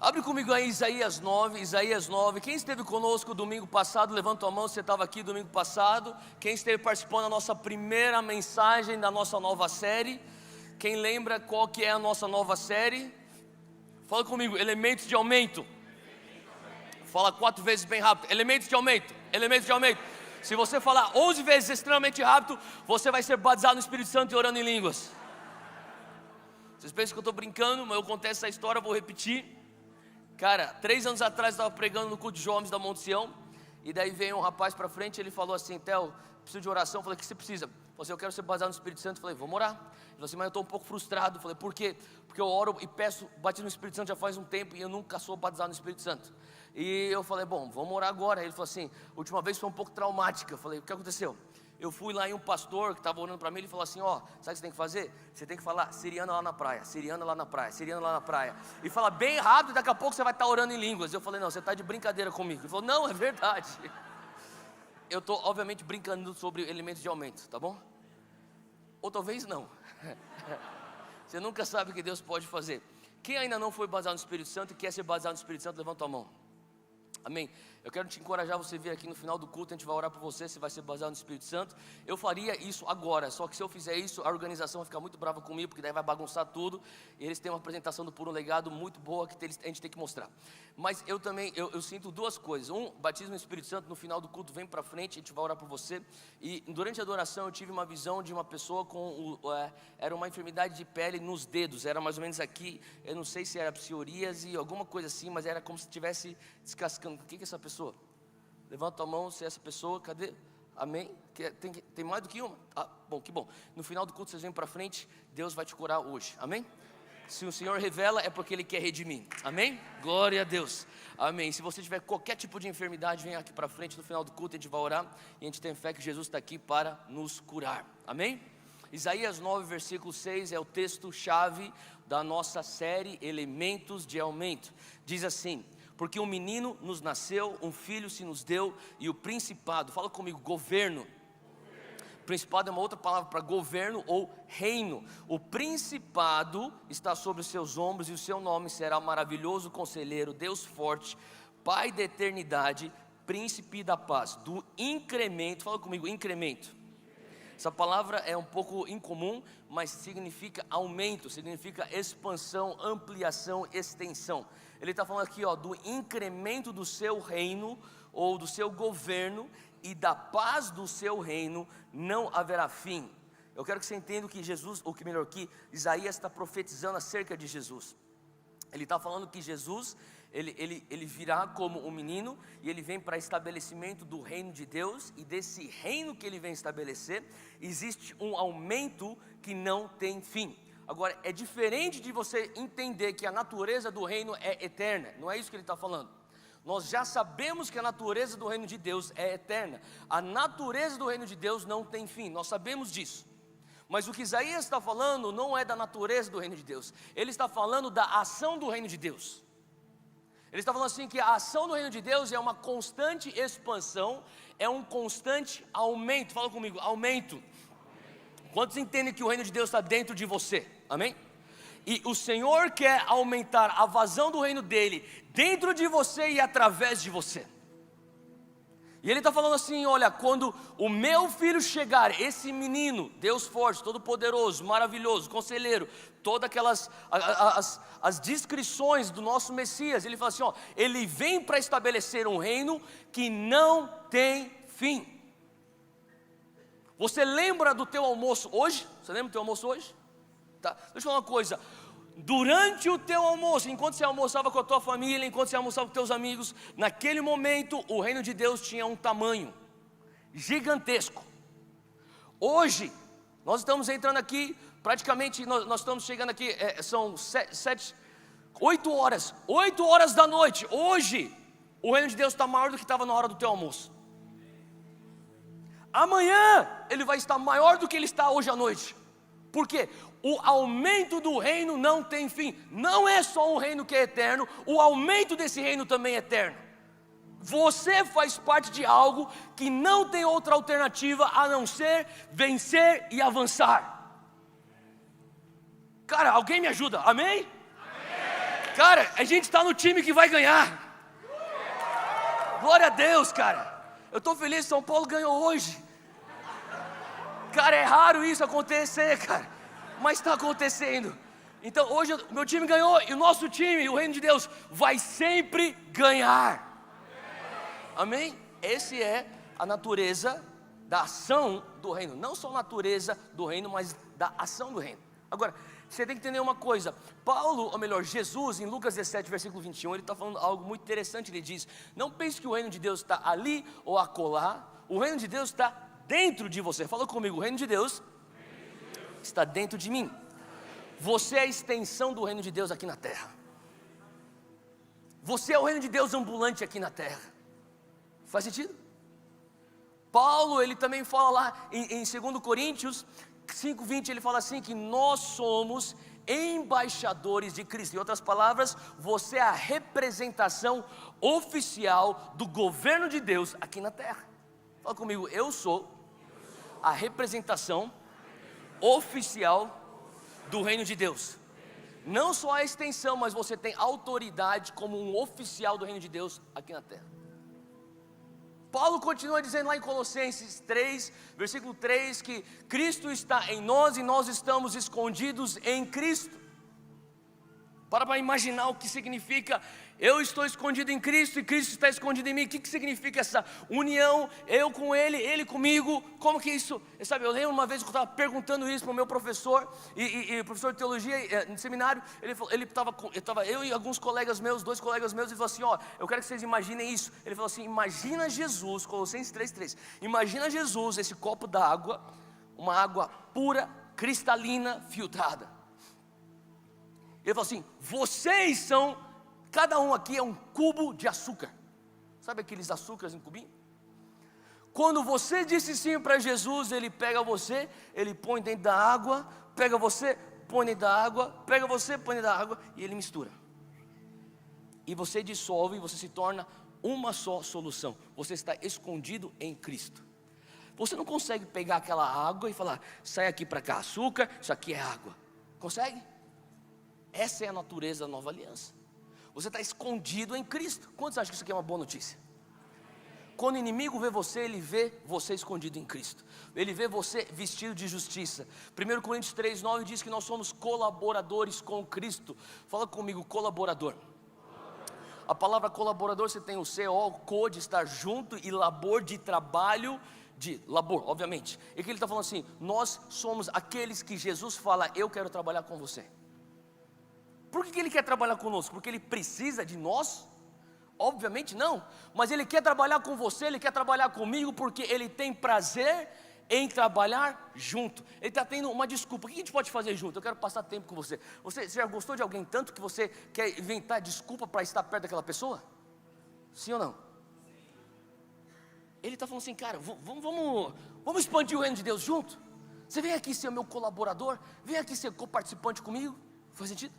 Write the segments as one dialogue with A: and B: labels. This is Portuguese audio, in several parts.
A: Abre comigo aí Isaías 9, Isaías 9. Quem esteve conosco domingo passado, levanta a mão se você estava aqui domingo passado. Quem esteve participando da nossa primeira mensagem da nossa nova série. Quem lembra qual que é a nossa nova série? Fala comigo, elementos de aumento. Fala 4 vezes bem rápido, elementos de aumento, elementos de aumento. Se você falar 11 vezes extremamente rápido, você vai ser batizado no Espírito Santo e orando em línguas. Vocês pensam que eu estou brincando, mas eu contei essa história, vou repetir. Cara, 3 anos atrás eu estava pregando no culto de jovens da Monte Sião. E daí veio um rapaz para frente, ele falou assim: Theo, preciso de oração. Eu falei: o que você precisa? Ele falou assim: eu quero ser batizado no Espírito Santo. Eu falei: vamos orar. Ele falou assim: mas eu estou um pouco frustrado. Eu falei: por quê? Porque eu oro e peço batismo no Espírito Santo já faz um tempo e eu nunca sou batizado no Espírito Santo. E eu falei: bom, vamos orar agora. Ele falou assim: a última vez foi um pouco traumática. Eu falei: o que aconteceu? Eu fui lá em um pastor que estava orando para mim, ele falou assim: ó, sabe o que você tem que fazer? Você tem que falar siriana lá na praia, siriana lá na praia, siriana lá na praia. E fala bem rápido, e daqui a pouco você vai estar orando em línguas. Eu falei: não, você está de brincadeira comigo. Ele falou: não, é verdade. Eu estou obviamente brincando sobre elementos de aumento, tá bom? Ou talvez não. Você nunca sabe o que Deus pode fazer. Quem ainda não foi batizado no Espírito Santo e quer ser batizado no Espírito Santo, levanta a mão. Amém. Eu quero te encorajar, você vir aqui no final do culto, a gente vai orar por você, você vai ser baseado no Espírito Santo. Eu faria isso agora, só que se eu fizer isso, a organização vai ficar muito brava comigo, porque daí vai bagunçar tudo. E eles têm uma apresentação do Puro Legado muito boa que a gente tem que mostrar. Mas eu também, eu sinto 2 coisas. Batismo no Espírito Santo, no final do culto, vem pra frente, a gente vai orar por você. E durante a adoração eu tive uma visão de uma pessoa era uma enfermidade de pele nos dedos, era mais ou menos aqui, eu não sei se era psoríase, alguma coisa assim, mas era como se estivesse descascando. O que é essa pessoa? Levanta a mão se é essa pessoa, cadê? Amém? Tem mais do que uma? Bom, que bom. No final do culto vocês vêm para frente, Deus vai te curar hoje, amém? Se o Senhor revela é porque Ele quer redimir, amém? Glória a Deus, amém. Se você tiver qualquer tipo de enfermidade, vem aqui para frente no final do culto, a gente vai orar. E a gente tem fé que Jesus está aqui para nos curar, amém? Isaías 9, versículo 6 é o texto-chave da nossa série Elementos de Aumento. Diz assim: porque um menino nos nasceu, um filho se nos deu, e o principado, fala comigo, governo. Principado é uma outra palavra para governo ou reino. O principado está sobre os seus ombros, e o seu nome será maravilhoso conselheiro, Deus forte, Pai da eternidade, príncipe da paz. Do incremento, fala comigo, incremento. Essa palavra é um pouco incomum, mas significa aumento, significa expansão, ampliação, extensão. Ele está falando aqui, ó, do incremento do seu reino, ou do seu governo, e da paz do seu reino não haverá fim. Eu quero que você entenda que Jesus, ou que melhor, que Isaías está profetizando acerca de Jesus. Ele está falando que Jesus, ele virá como um menino, e ele vem para estabelecimento do reino de Deus, e desse reino que ele vem estabelecer, existe um aumento que não tem fim. Agora, é diferente de você entender que a natureza do reino é eterna, não é isso que ele está falando. Nós já sabemos que a natureza do reino de Deus é eterna. A natureza do reino de Deus não tem fim, nós sabemos disso. Mas o que Isaías está falando não é da natureza do reino de Deus. Ele está falando da ação do reino de Deus. Ele está falando assim que a ação do reino de Deus é uma constante expansão, é um constante aumento. Fala comigo, aumento. Quantos entendem que o reino de Deus está dentro de você? Amém? E o Senhor quer aumentar a vazão do reino dele dentro de você e através de você. E ele está falando assim: olha, quando o meu filho chegar, esse menino, Deus forte, todo poderoso, maravilhoso, conselheiro, todas aquelas as descrições do nosso Messias, ele fala assim, ó, ele vem para estabelecer um reino que não tem fim. Você lembra do teu almoço hoje? Você lembra do teu almoço hoje? Tá. Deixa eu falar uma coisa. Durante o teu almoço, enquanto você almoçava com a tua família, enquanto você almoçava com teus amigos, naquele momento o reino de Deus tinha um tamanho gigantesco. Hoje, nós estamos entrando aqui, praticamente nós estamos chegando aqui, são 8 horas da noite. Hoje, o reino de Deus está maior do que estava na hora do teu almoço. Amanhã, ele vai estar maior do que ele está hoje à noite. Por quê? O aumento do reino não tem fim. Não é só um reino que é eterno, o aumento desse reino também é eterno. Você faz parte de algo que não tem outra alternativa a não ser vencer e avançar. Cara, alguém me ajuda, amém? Amém. Cara, a gente está no time que vai ganhar. Glória a Deus, cara. Eu estou feliz, São Paulo ganhou hoje. Cara, é raro isso acontecer, cara, mas está acontecendo. Então hoje o meu time ganhou e o nosso time, o reino de Deus, vai sempre ganhar. Amém? Essa é a natureza da ação do reino. Não só a natureza do reino, mas da ação do reino. Agora, você tem que entender uma coisa. Paulo, ou melhor, Jesus, em Lucas 17, versículo 21, ele está falando algo muito interessante. Ele diz: não pense que o reino de Deus está ali ou acolá. O reino de Deus está dentro de você. Fala comigo, o reino de Deus está dentro de mim. Você é a extensão do reino de Deus aqui na terra. Você é o reino de Deus ambulante aqui na terra. Faz sentido? Paulo, ele também fala lá em 2 Coríntios 5:20, ele fala assim, que nós somos embaixadores de Cristo. Em outras palavras, você é a representação oficial do governo de Deus aqui na terra. Fala comigo, eu sou a representação oficial do reino de Deus. Não só a extensão, mas você tem autoridade como um oficial do reino de Deus aqui na terra. Paulo continua dizendo lá em Colossenses 3, versículo 3, que Cristo está em nós e nós estamos escondidos em Cristo. Para imaginar o que significa: eu estou escondido em Cristo e Cristo está escondido em mim. O que significa essa união? Eu com Ele, Ele comigo. Como que isso? Sabe, eu lembro uma vez que eu estava perguntando isso para o meu professor, e o professor de teologia no seminário. Eu e alguns colegas meus, 2 colegas meus, ele falou assim: ó, eu quero que vocês imaginem isso. Ele falou assim: imagina Jesus, Colossenses 3:3. Imagina Jesus, esse copo d'água, uma água pura, cristalina, filtrada. Ele falou assim: vocês são, cada um aqui é um cubo de açúcar. Sabe aqueles açúcares em cubinho? Quando você disse sim para Jesus, Ele pega você, Ele põe dentro da água, pega você, põe dentro da água, pega você, põe dentro da água, e Ele mistura. E você dissolve, e você se torna uma só solução. Você está escondido em Cristo. Você não consegue pegar aquela água e falar: sai aqui para cá açúcar, isso aqui é água. Consegue? Essa é a natureza da nova aliança. Você está escondido em Cristo. Quantos acham que isso aqui é uma boa notícia? Quando o inimigo vê você, ele vê você escondido em Cristo. Ele vê você vestido de justiça. 1 Coríntios 3:9 diz que nós somos colaboradores com Cristo. Fala comigo, colaborador. A palavra colaborador, você tem o co, de estar junto, e labor, de trabalho, de labor, obviamente. E que ele está falando assim: nós somos aqueles que Jesus fala: eu quero trabalhar com você. Por que Ele quer trabalhar conosco? Porque Ele precisa de nós? Obviamente não. Mas Ele quer trabalhar com você, Ele quer trabalhar comigo, porque Ele tem prazer em trabalhar junto. Ele está tendo uma desculpa. O que a gente pode fazer junto? Eu quero passar tempo com você. Você já gostou de alguém tanto que você quer inventar desculpa para estar perto daquela pessoa? Sim ou não? Ele está falando assim: cara, vamos expandir o reino de Deus junto? Você vem aqui ser meu colaborador, vem aqui ser co-participante comigo. Faz sentido?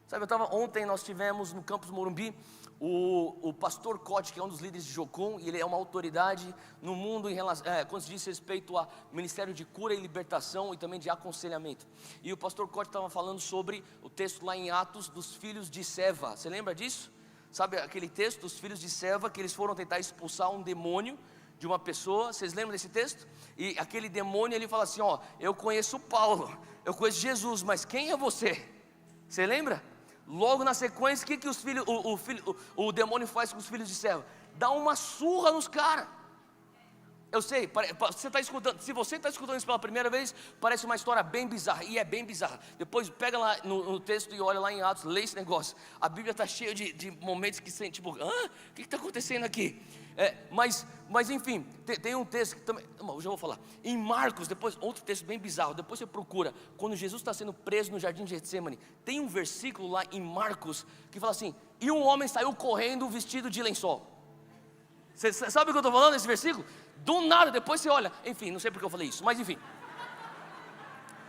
A: Sabe, ontem nós tivemos no Campus Morumbi o pastor Cote, que é um dos líderes de Jocum, e ele é uma autoridade no mundo em relação, quando se diz respeito a ministério de cura e libertação e também de aconselhamento. E o pastor Cote estava falando sobre o texto lá em Atos dos filhos de Seva. Você lembra disso? Sabe aquele texto dos filhos de Seva, que eles foram tentar expulsar um demônio de uma pessoa? Vocês lembram desse texto? E aquele demônio, ele fala assim: ó, eu conheço Paulo, eu conheço Jesus, mas quem é você? Você lembra? Logo na sequência, o que o demônio faz com os filhos de Seva? Dá uma surra nos caras. Eu sei, você está escutando, se você está escutando isso pela primeira vez, parece uma história bem bizarra, e é bem bizarra. Depois pega lá no texto e olha lá em Atos, lê esse negócio. A Bíblia está cheia de momentos que você, tipo, o que está acontecendo aqui? Mas enfim, tem um texto que também, eu já vou falar. Em Marcos, depois, outro texto bem bizarro, depois você procura. Quando Jesus está sendo preso no jardim de Getsemane, tem um versículo lá em Marcos que fala assim: e um homem saiu correndo vestido de lençol. Você sabe o que eu estou falando nesse versículo? Do nada, depois você olha. Enfim, não sei porque eu falei isso, mas enfim.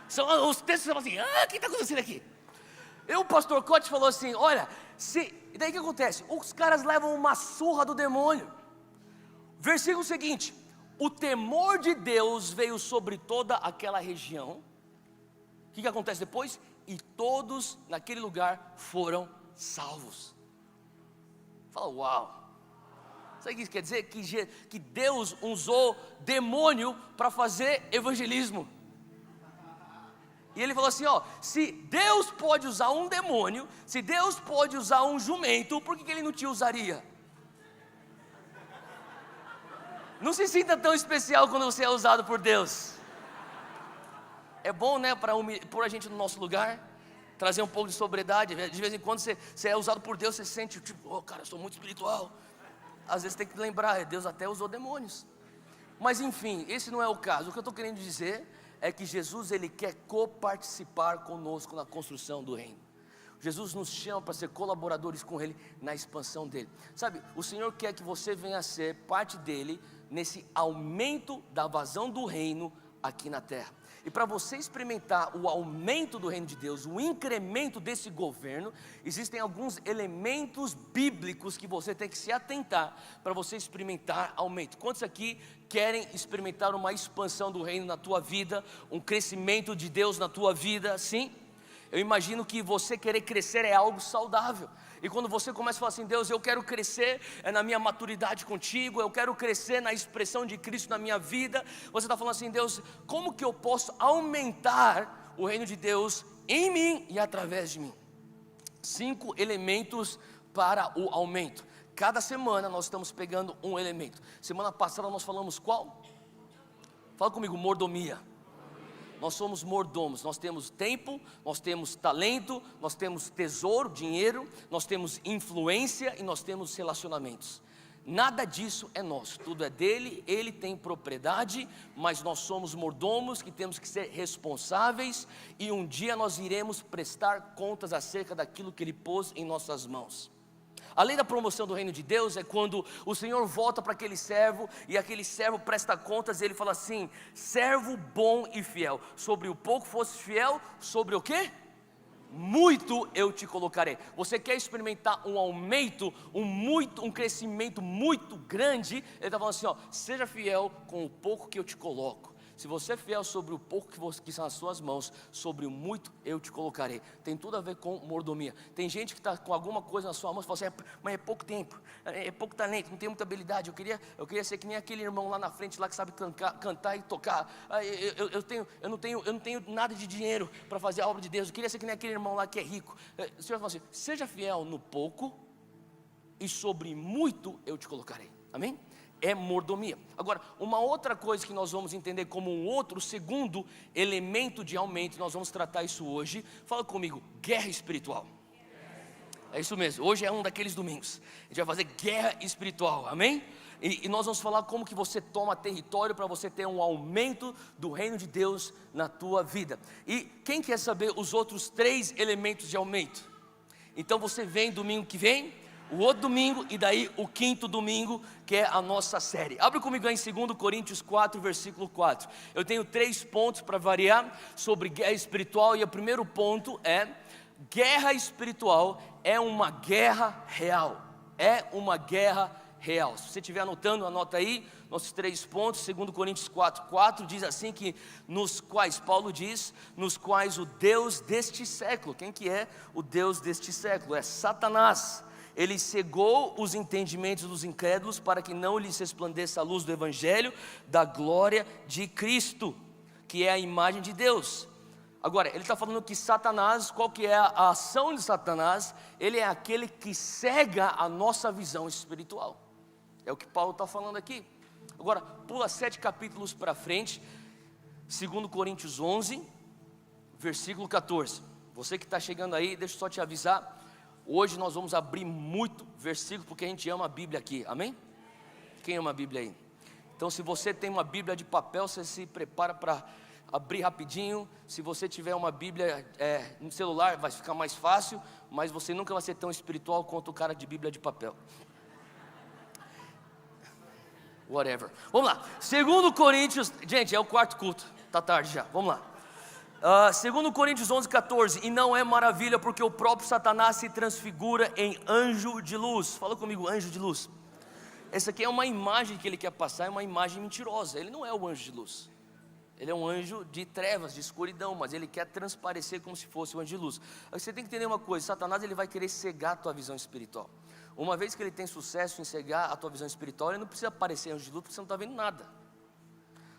A: São os textos que você fala assim: o que está acontecendo aqui? O pastor Cote falou assim: olha, e daí o que acontece? Os caras levam uma surra do demônio. Versículo seguinte: o temor de Deus veio sobre toda aquela região. O que acontece depois? E todos naquele lugar foram salvos. Fala, uau. Sabe o que isso quer dizer? Que Deus usou demônio para fazer evangelismo. E ele falou assim, ó, se Deus pode usar um demônio, se Deus pode usar um jumento, por que ele não te usaria? Não se sinta tão especial quando você é usado por Deus. É bom, né, para pôr a gente no nosso lugar, trazer um pouco de sobriedade. De vez em quando você é usado por Deus, você se sente tipo, oh cara, eu sou muito espiritual. Às vezes tem que lembrar, Deus até usou demônios. Mas enfim, esse não é o caso. O que eu estou querendo dizer é que Jesus, ele quer coparticipar conosco na construção do reino. Jesus nos chama para ser colaboradores com Ele na expansão dele. Sabe, o Senhor quer que você venha a ser parte dele nesse aumento da vazão do reino aqui na terra. E para você experimentar o aumento do reino de Deus, o incremento desse governo, existem alguns elementos bíblicos que você tem que se atentar para você experimentar aumento. Quantos aqui querem experimentar uma expansão do reino na tua vida, um crescimento de Deus na tua vida? Sim? Eu imagino que você querer crescer é algo saudável. E quando você começa a falar assim, Deus, eu quero crescer na minha maturidade contigo, eu quero crescer na expressão de Cristo na minha vida, você está falando assim, Deus, como que eu posso aumentar o reino de Deus em mim e através de mim? 5 elementos para o aumento. Cada semana nós estamos pegando um elemento. Semana passada nós falamos qual? Fala comigo, mordomia. Nós somos mordomos, nós temos tempo, nós temos talento, nós temos tesouro, dinheiro, nós temos influência e nós temos relacionamentos. Nada disso é nosso, tudo é dele, ele tem propriedade, mas nós somos mordomos que temos que ser responsáveis e um dia nós iremos prestar contas acerca daquilo que ele pôs em nossas mãos. A lei da promoção do reino de Deus é quando o Senhor volta para aquele servo e aquele servo presta contas e ele fala assim, servo bom e fiel, sobre o pouco fosse fiel, sobre o quê? Muito eu te colocarei. Você quer experimentar um aumento, um crescimento muito grande? Ele está falando assim, ó, seja fiel com o pouco que eu te coloco. Se você é fiel sobre o pouco que são as suas mãos, sobre o muito eu te colocarei. Tem tudo a ver com mordomia. Tem gente que está com alguma coisa na sua mão e fala assim, mas é pouco tempo, é pouco talento, não tem muita habilidade. Eu queria ser que nem aquele irmão lá na frente lá que sabe cantar e tocar. Eu não tenho nada de dinheiro para fazer a obra de Deus. Eu queria ser que nem aquele irmão lá que é rico. O Senhor fala assim, seja fiel no pouco e sobre muito eu te colocarei. Amém? É mordomia. Agora, uma outra coisa que nós vamos entender como um outro, segundo elemento de aumento, nós vamos tratar isso hoje. Fala comigo, guerra espiritual. É isso mesmo, hoje é um daqueles domingos. A gente vai fazer guerra espiritual, amém? E nós vamos falar como que você toma território para você ter um aumento do reino de Deus na tua vida. E quem quer saber os outros 3 elementos de aumento? Então você vem domingo que vem, o outro domingo e daí o 5º domingo, que é a nossa série. Abre comigo aí em 2 Coríntios 4, versículo 4. Eu tenho 3 pontos para variar sobre guerra espiritual. E o primeiro ponto é, guerra espiritual é uma guerra real. É uma guerra real. Se você estiver anotando, anota aí, nossos 3 pontos. 2 Coríntios 4, 4 diz assim que, nos quais, Paulo diz, nos quais o Deus deste século, quem que é o Deus deste século? É Satanás. Ele cegou os entendimentos dos incrédulos para que não lhes resplandeça a luz do Evangelho da glória de Cristo, que é a imagem de Deus. Agora, ele está falando que Satanás, qual que é a ação de Satanás? Ele é aquele que cega a nossa visão espiritual. É o que Paulo está falando aqui. Agora, pula 7 capítulos para frente, 2 Coríntios 11, versículo 14. Você que está chegando aí, deixa eu só te avisar. Hoje nós vamos abrir muito versículo, porque a gente ama a Bíblia aqui, amém? Quem ama a Bíblia aí? Então se você tem uma Bíblia de papel, você se prepara para abrir rapidinho. Se você tiver uma Bíblia no celular, vai ficar mais fácil, mas você nunca vai ser tão espiritual quanto o cara de Bíblia de papel. Whatever. Vamos lá, 2 Coríntios, gente, é o 4º culto, tá tarde já, vamos lá. 2 Coríntios 11, 14. E não é maravilha porque o próprio Satanás se transfigura em anjo de luz. Fala comigo, anjo de luz. Essa aqui é uma imagem que ele quer passar, é uma imagem mentirosa. Ele não é o anjo de luz. Ele é um anjo de trevas, de escuridão, mas ele quer transparecer como se fosse um anjo de luz. Aí você tem que entender uma coisa: Satanás, ele vai querer cegar a tua visão espiritual. Uma vez que ele tem sucesso em cegar a tua visão espiritual, ele não precisa parecer anjo de luz, porque você não está vendo nada.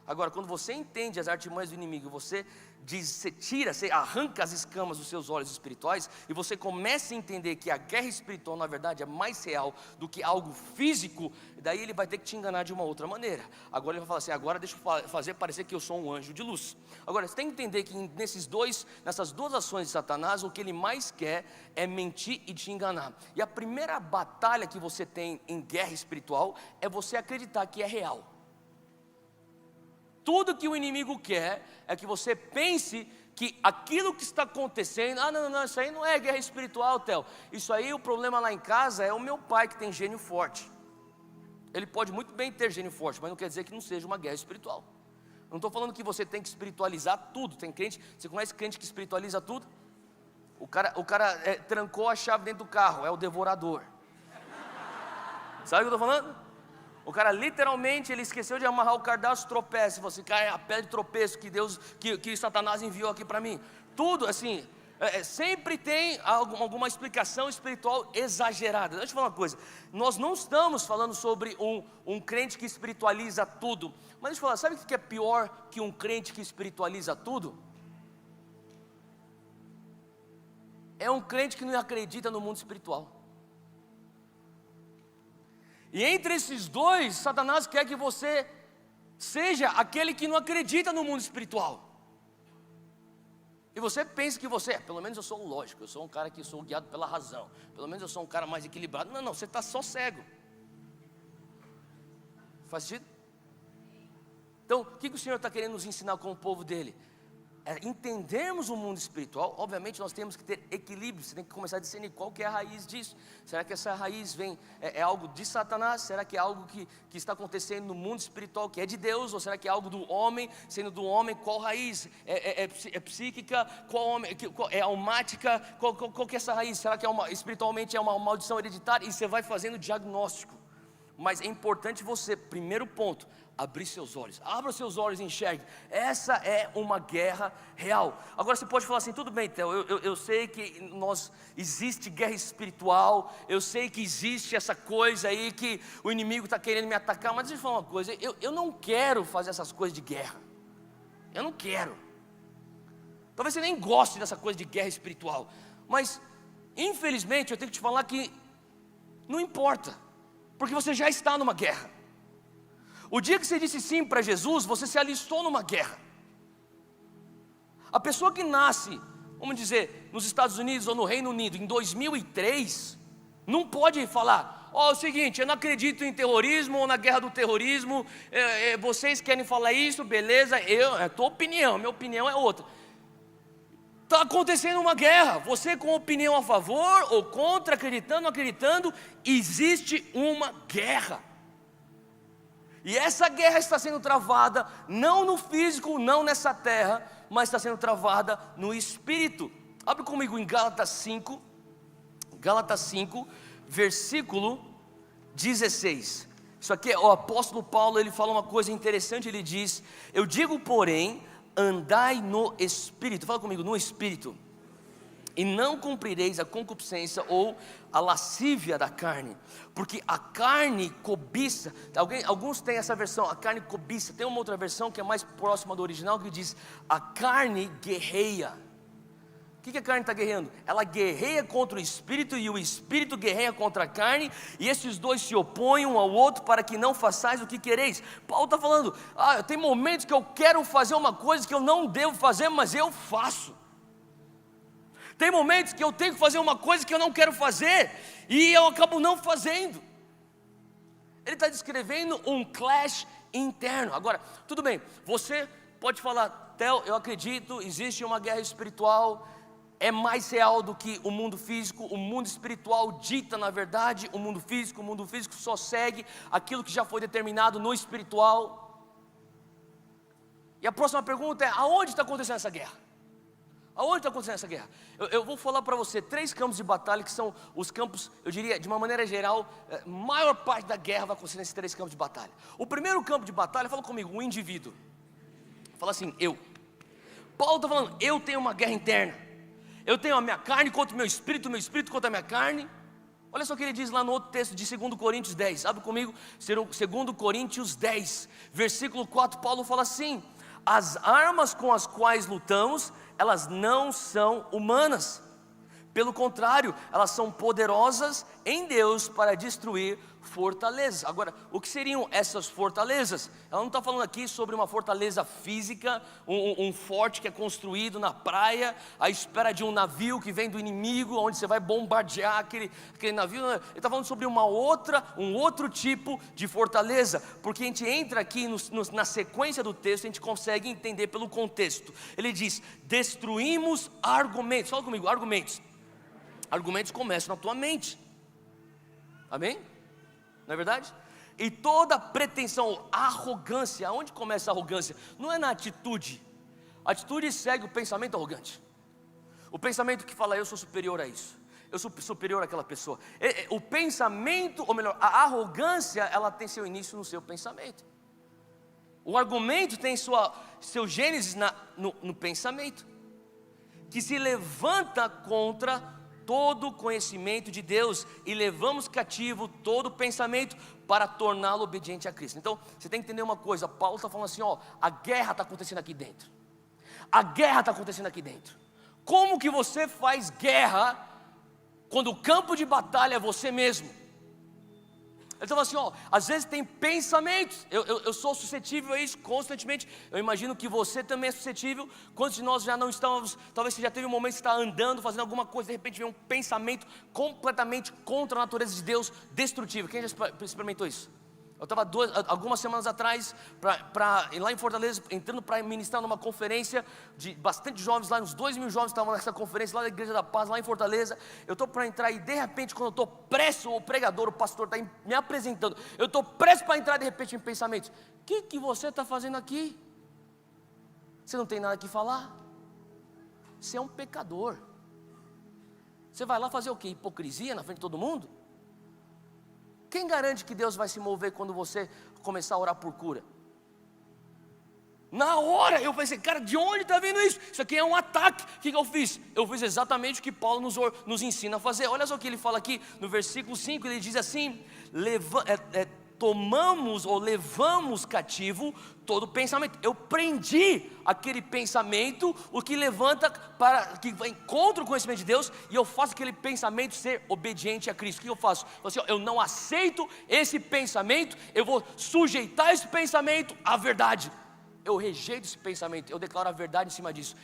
A: Agora, quando você entende as artimanhas do inimigo, você tira, você arranca as escamas dos seus olhos espirituais, e você começa a entender que a guerra espiritual, na verdade, é mais real do que algo físico. Daí ele vai ter que te enganar de uma outra maneira. Agora ele vai falar assim: agora deixa eu fazer parecer que eu sou um anjo de luz. Agora, você tem que entender que nessas duas ações de Satanás, o que ele mais quer é mentir e te enganar. E a primeira batalha que você tem em guerra espiritual é você acreditar que é real. Tudo que o inimigo quer é que você pense que aquilo que está acontecendo, não, isso aí não é guerra espiritual, Theo. Isso aí, o problema lá em casa é o meu pai que tem gênio forte. Ele pode muito bem ter gênio forte, mas não quer dizer que não seja uma guerra espiritual. Não estou falando que você tem que espiritualizar tudo. Tem crente, você conhece crente que espiritualiza tudo? O cara trancou a chave dentro do carro, é o devorador. Sabe o que eu estou falando? O cara literalmente, ele esqueceu de amarrar o cardápio, tropeça. Você cai a pedra de tropeço que Satanás enviou aqui para mim. Tudo assim, sempre tem alguma explicação espiritual exagerada. Deixa eu te falar uma coisa: nós não estamos falando sobre um crente que espiritualiza tudo. Mas deixa eu te falar, sabe o que é pior que um crente que espiritualiza tudo? É um crente que não acredita no mundo espiritual. E entre esses dois, Satanás quer que você seja aquele que não acredita no mundo espiritual. E você pensa que pelo menos eu sou um lógico, eu sou um cara que sou guiado pela razão, pelo menos eu sou um cara mais equilibrado. Não, você está só cego. Faz sentido? Então, o que o Senhor está querendo nos ensinar com o povo dele? É entendermos o mundo espiritual. Obviamente nós temos que ter equilíbrio. Você tem que começar a discernir qual que é a raiz disso. Será que essa raiz é algo de Satanás? Será que é algo que está acontecendo no mundo espiritual que é de Deus? Ou será que é algo do homem? Sendo do homem, qual raiz? É psíquica? É almática? Qual que é essa raiz? Será que espiritualmente é uma maldição hereditária? E você vai fazendo diagnóstico. Mas é importante você, primeiro ponto, abrir seus olhos. Abra seus olhos e enxergue. Essa é uma guerra real. Agora você pode falar assim: tudo bem, Theo, eu sei que existe guerra espiritual, eu sei que existe essa coisa aí que o inimigo está querendo me atacar, mas deixa eu falar uma coisa: eu não quero fazer essas coisas de guerra. Eu não quero. Talvez você nem goste dessa coisa de guerra espiritual, mas infelizmente eu tenho que te falar que não importa, porque você já está numa guerra. O dia que você disse sim para Jesus, você se alistou numa guerra. A pessoa que nasce, vamos dizer, nos Estados Unidos ou no Reino Unido em 2003, não pode falar: é o seguinte, eu não acredito em terrorismo ou na guerra do terrorismo, vocês querem falar isso, beleza, é tua opinião, minha opinião é outra. Está acontecendo uma guerra, você com opinião a favor ou contra, acreditando ou não acreditando, existe uma guerra. E essa guerra está sendo travada, não no físico, não nessa terra, mas está sendo travada no espírito. Abre comigo em Gálatas 5, versículo 16. Isso aqui o apóstolo Paulo, ele fala uma coisa interessante, ele diz: eu digo, porém, andai no espírito. Fala comigo, no espírito. E não cumprireis a concupiscência ou a lascívia da carne, porque a carne cobiça. Alguns têm essa versão, a carne cobiça. Tem uma outra versão que é mais próxima do original, que diz: a carne guerreia. O que a carne está guerreando? Ela guerreia contra o espírito, e o espírito guerreia contra a carne, e esses dois se opõem um ao outro para que não façais o que quereis. Paulo está falando: tem momentos que eu quero fazer uma coisa que eu não devo fazer, mas eu faço. Tem momentos que eu tenho que fazer uma coisa que eu não quero fazer, e eu acabo não fazendo. Ele está descrevendo um clash interno. Agora, tudo bem, você pode falar: Theo, eu acredito, existe uma guerra espiritual, é mais real do que o mundo físico. O mundo espiritual dita, na verdade, o mundo físico só segue aquilo que já foi determinado no espiritual. E a próxima pergunta é: aonde está acontecendo essa guerra? Aonde está acontecendo essa guerra? Eu vou falar para você 3 campos de batalha, que são os campos, eu diria, de uma maneira geral, maior parte da guerra vai acontecer nesses 3 campos de batalha. O primeiro campo de batalha, fala comigo, o indivíduo. Fala assim, eu. Paulo está falando, eu tenho uma guerra interna. Eu tenho a minha carne contra o meu espírito contra a minha carne. Olha só o que ele diz lá no outro texto de 2 Coríntios 10. Abre comigo, 2 Coríntios 10, versículo 4. Paulo fala assim: as armas com as quais lutamos, elas não são humanas. Pelo contrário, elas são poderosas em Deus para destruir fortalezas. Agora, o que seriam essas fortalezas? Ela não está falando aqui sobre uma fortaleza física, um forte que é construído na praia, à espera de um navio que vem do inimigo, onde você vai bombardear aquele navio. Ele está falando sobre um outro tipo de fortaleza, porque a gente entra aqui na sequência do texto, a gente consegue entender pelo contexto. Ele diz, destruímos argumentos. Fala comigo, argumentos. Argumentos começam na tua mente. Amém? Não é verdade? E toda pretensão, arrogância. Aonde começa a arrogância? Não é na atitude. A atitude segue o pensamento arrogante. O pensamento que fala, eu sou superior a isso, eu sou superior àquela pessoa. O pensamento, ou melhor, a arrogância, ela tem seu início no seu pensamento. O argumento tem seu gênesis no pensamento, que se levanta contra todo conhecimento de Deus, e levamos cativo todo pensamento para torná-lo obediente a Cristo. Então, você tem que entender uma coisa, Paulo está falando assim, a guerra está acontecendo aqui dentro. A guerra está acontecendo aqui dentro. Como que você faz guerra, quando o campo de batalha é você mesmo? Ele estava assim, às vezes tem pensamentos, eu sou suscetível a isso constantemente. Eu imagino que você também é suscetível. Quantos de nós já não estamos, talvez você já teve um momento que você está andando, fazendo alguma coisa, de repente vem um pensamento completamente contra a natureza de Deus, destrutivo. Quem já experimentou isso? Eu estava algumas semanas atrás, lá em Fortaleza, entrando para ministrar numa conferência de bastante jovens lá, uns 2.000 jovens estavam nessa conferência lá da Igreja da Paz, lá em Fortaleza. Eu estou para entrar e de repente, quando eu estou prestes, o pregador, o pastor está me apresentando, eu estou prestes para entrar, de repente em pensamentos, o que você está fazendo aqui? Você não tem nada que falar? Você é um pecador. Você vai lá fazer o quê? Hipocrisia na frente de todo mundo? Quem garante que Deus vai se mover quando você começar a orar por cura? Na hora eu pensei, cara, de onde está vindo isso? Isso aqui é um ataque. O que eu fiz? Eu fiz exatamente o que Paulo nos ensina a fazer. Olha só o que ele fala aqui no versículo 5. Ele diz assim, tomamos ou levamos cativo todo pensamento. Eu prendi aquele pensamento, o que levanta que vai contra o conhecimento de Deus, e eu faço aquele pensamento ser obediente a Cristo. O que eu faço? Eu não aceito esse pensamento, eu vou sujeitar esse pensamento à verdade. Eu rejeito esse pensamento, eu declaro a verdade em cima disso.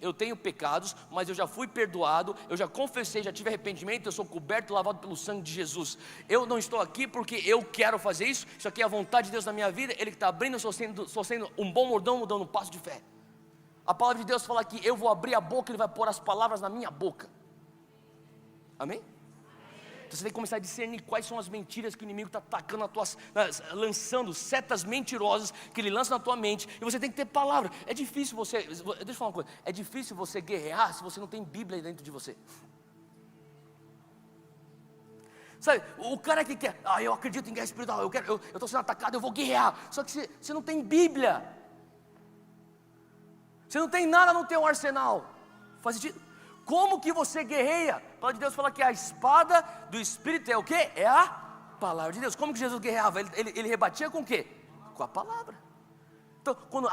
A: Eu tenho pecados, mas eu já fui perdoado, eu já confessei, já tive arrependimento, eu sou coberto e lavado pelo sangue de Jesus. Eu não estou aqui porque eu quero fazer isso aqui é a vontade de Deus na minha vida, Ele que está abrindo, eu estou sendo um bom mordomo, dando um passo de fé. A palavra de Deus fala que eu vou abrir a boca, Ele vai pôr as palavras na minha boca. Amém? Então você tem que começar a discernir quais são as mentiras que o inimigo está atacando lançando setas mentirosas que ele lança na tua mente, e você tem que ter palavra. É difícil deixa eu falar uma coisa, é difícil você guerrear se você não tem Bíblia dentro de você. Sabe, o cara que quer, eu acredito em guerra espiritual, eu estou sendo atacado, eu vou guerrear. Só que você não tem Bíblia, você não tem nada no teu arsenal. Faz sentido? Como que você guerreia? A palavra de Deus fala que a espada do Espírito é o quê? É a palavra de Deus. Como que Jesus guerreava? Ele rebatia com o quê? Com a palavra. Então, quando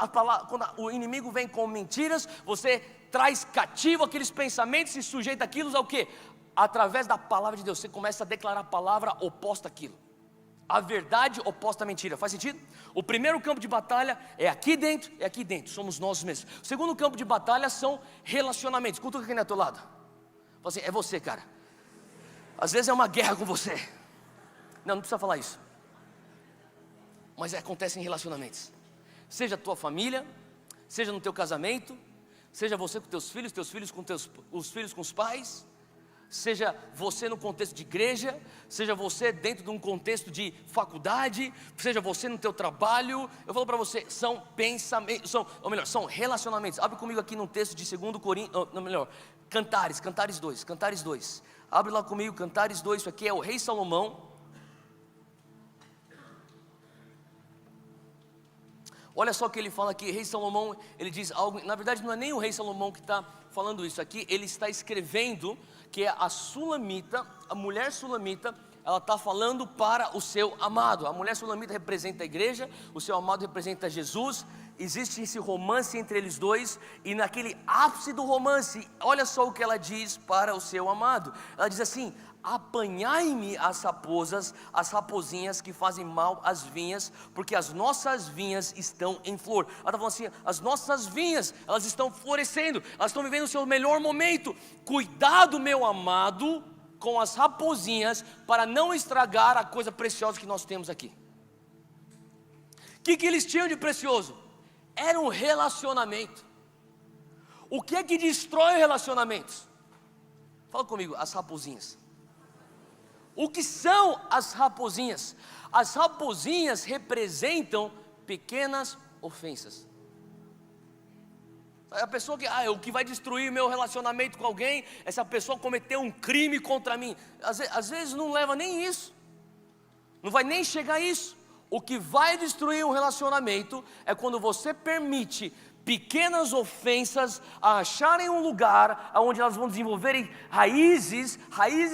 A: o inimigo vem com mentiras, você traz cativo aqueles pensamentos e sujeita aquilo ao quê? Através da palavra de Deus, você começa a declarar a palavra oposta àquilo. A verdade oposta à mentira. Faz sentido? O primeiro campo de batalha é aqui dentro, somos nós mesmos. O segundo campo de batalha são relacionamentos. Escuta quem é do teu lado. Fala assim, é você, cara. Às vezes é uma guerra com você. Não precisa falar isso. Mas acontece em relacionamentos. Seja a tua família, seja no teu casamento, seja você com teus filhos com os filhos com os pais, seja você no contexto de igreja, seja você dentro de um contexto de faculdade, seja você no teu trabalho. Eu falo para você, são pensamentos, são relacionamentos. Abre comigo aqui no texto de 2 Coríntios, Cantares 2. Abre lá comigo, Cantares 2, isso aqui é o rei Salomão. Olha só o que ele fala aqui, rei Salomão, ele diz algo, na verdade não é nem o rei Salomão que está falando isso aqui, ele está escrevendo que a sulamita, a mulher sulamita, ela está falando para o seu amado. A mulher sulamita representa a igreja, o seu amado representa Jesus. Existe esse romance entre eles dois, e naquele ápice do romance, olha só o que ela diz para o seu amado. Ela diz assim: apanhai-me as raposas, as raposinhas que fazem mal às vinhas, porque as nossas vinhas estão em flor. Ela está falando assim: as nossas vinhas, elas estão florescendo, elas estão vivendo o seu melhor momento. Cuidado, meu amado, com as raposinhas, para não estragar a coisa preciosa que nós temos aqui. O que eles tinham de precioso? Era um relacionamento. O que é que destrói relacionamentos? Fala comigo, as raposinhas. O que são as raposinhas? As raposinhas representam pequenas ofensas. A pessoa que, o que vai destruir meu relacionamento com alguém, essa pessoa cometeu um crime contra mim. Às vezes não leva nem isso, não vai nem chegar a isso. O que vai destruir um relacionamento é quando você permite pequenas ofensas acharem um lugar onde elas vão desenvolverem raízes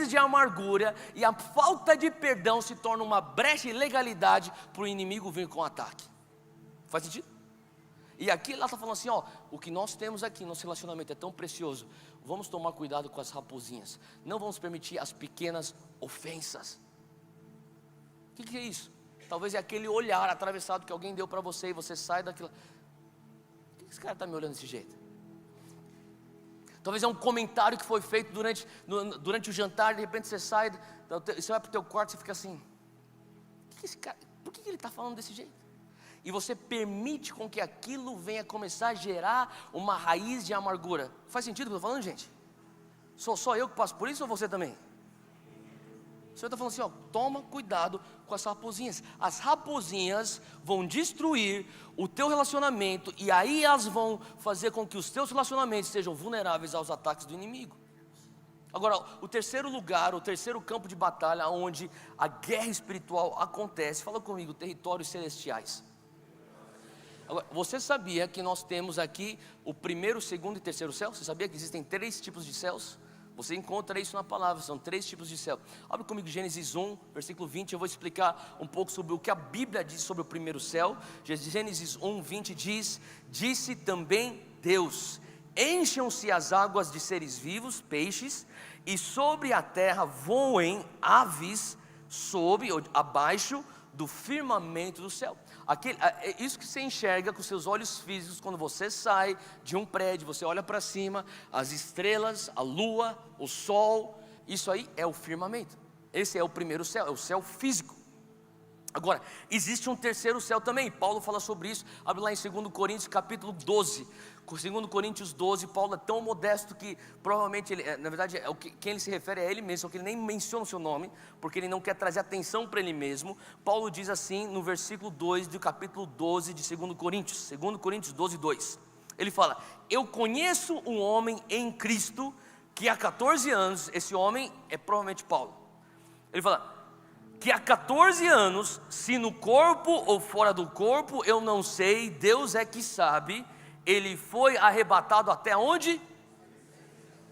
A: de amargura, e a falta de perdão se torna uma brecha de legalidade para o inimigo vir com ataque. Faz sentido? E aqui ela está falando assim, o que nós temos aqui, nosso relacionamento é tão precioso, vamos tomar cuidado com as raposinhas, não vamos permitir as pequenas ofensas. O que é isso? Talvez é aquele olhar atravessado que alguém deu para você, e você sai daquilo. Por que esse cara está me olhando desse jeito? Talvez é um comentário que foi feito durante o jantar, de repente você sai, você vai para o teu quarto e você fica assim: por que ele está falando desse jeito? E você permite com que aquilo venha começar a gerar uma raiz de amargura. Faz sentido o que eu estou falando, gente? Sou só eu que passo por isso, ou você também? O Senhor está falando assim, toma cuidado com as raposinhas. As raposinhas vão destruir o teu relacionamento, e aí elas vão fazer com que os teus relacionamentos sejam vulneráveis aos ataques do inimigo. Agora, o terceiro lugar, o terceiro campo de batalha onde a guerra espiritual acontece, fala comigo, territórios celestiais. Agora, você sabia que nós temos aqui o primeiro, segundo e terceiro céu? Você sabia que existem 3 tipos de céus? Você encontra isso na palavra, são 3 tipos de céu. Abre comigo Gênesis 1, versículo 20, eu vou explicar um pouco sobre o que a Bíblia diz sobre o primeiro céu. Gênesis 1, 20 diz: disse também Deus, encham-se as águas de seres vivos, peixes, e sobre a terra voem aves, sob ou abaixo do firmamento do céu. É isso que você enxerga com seus olhos físicos quando você sai de um prédio, você olha para cima, as estrelas, a lua, o sol, isso aí é o firmamento. Esse é o primeiro céu, é o céu físico. Agora, existe um terceiro céu também, Paulo fala sobre isso, abre lá em 2 Coríntios capítulo 12, 2 Coríntios 12, Paulo é tão modesto que provavelmente, na verdade, quem ele se refere é ele mesmo, só que ele nem menciona o seu nome, porque ele não quer trazer atenção para ele mesmo. Paulo diz assim no versículo 2 do capítulo 12 de 2 Coríntios 12, 2, ele fala: eu conheço um homem em Cristo, que há 14 anos, esse homem é provavelmente Paulo, ele fala que há 14 anos, se no corpo ou fora do corpo, eu não sei, Deus é que sabe, ele foi arrebatado até onde?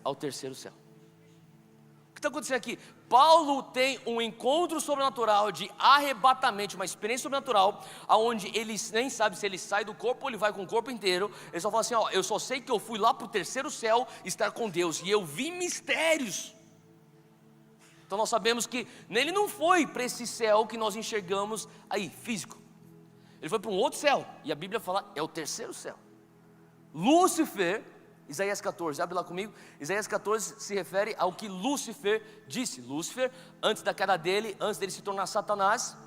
A: Ao terceiro céu. O que está acontecendo aqui? Paulo tem um encontro sobrenatural de arrebatamento, uma experiência sobrenatural, onde ele nem sabe se ele sai do corpo ou ele vai com o corpo inteiro. Ele só fala assim, eu só sei que eu fui lá para o terceiro céu estar com Deus, e eu vi mistérios. Então nós sabemos que ele não foi para esse céu que nós enxergamos aí, físico. Ele foi para um outro céu, e a Bíblia fala, é o terceiro céu. Lúcifer, Isaías 14, abre lá comigo. Isaías 14 se refere ao que Lúcifer disse. Lúcifer, antes da queda dele, antes dele se tornar Satanás,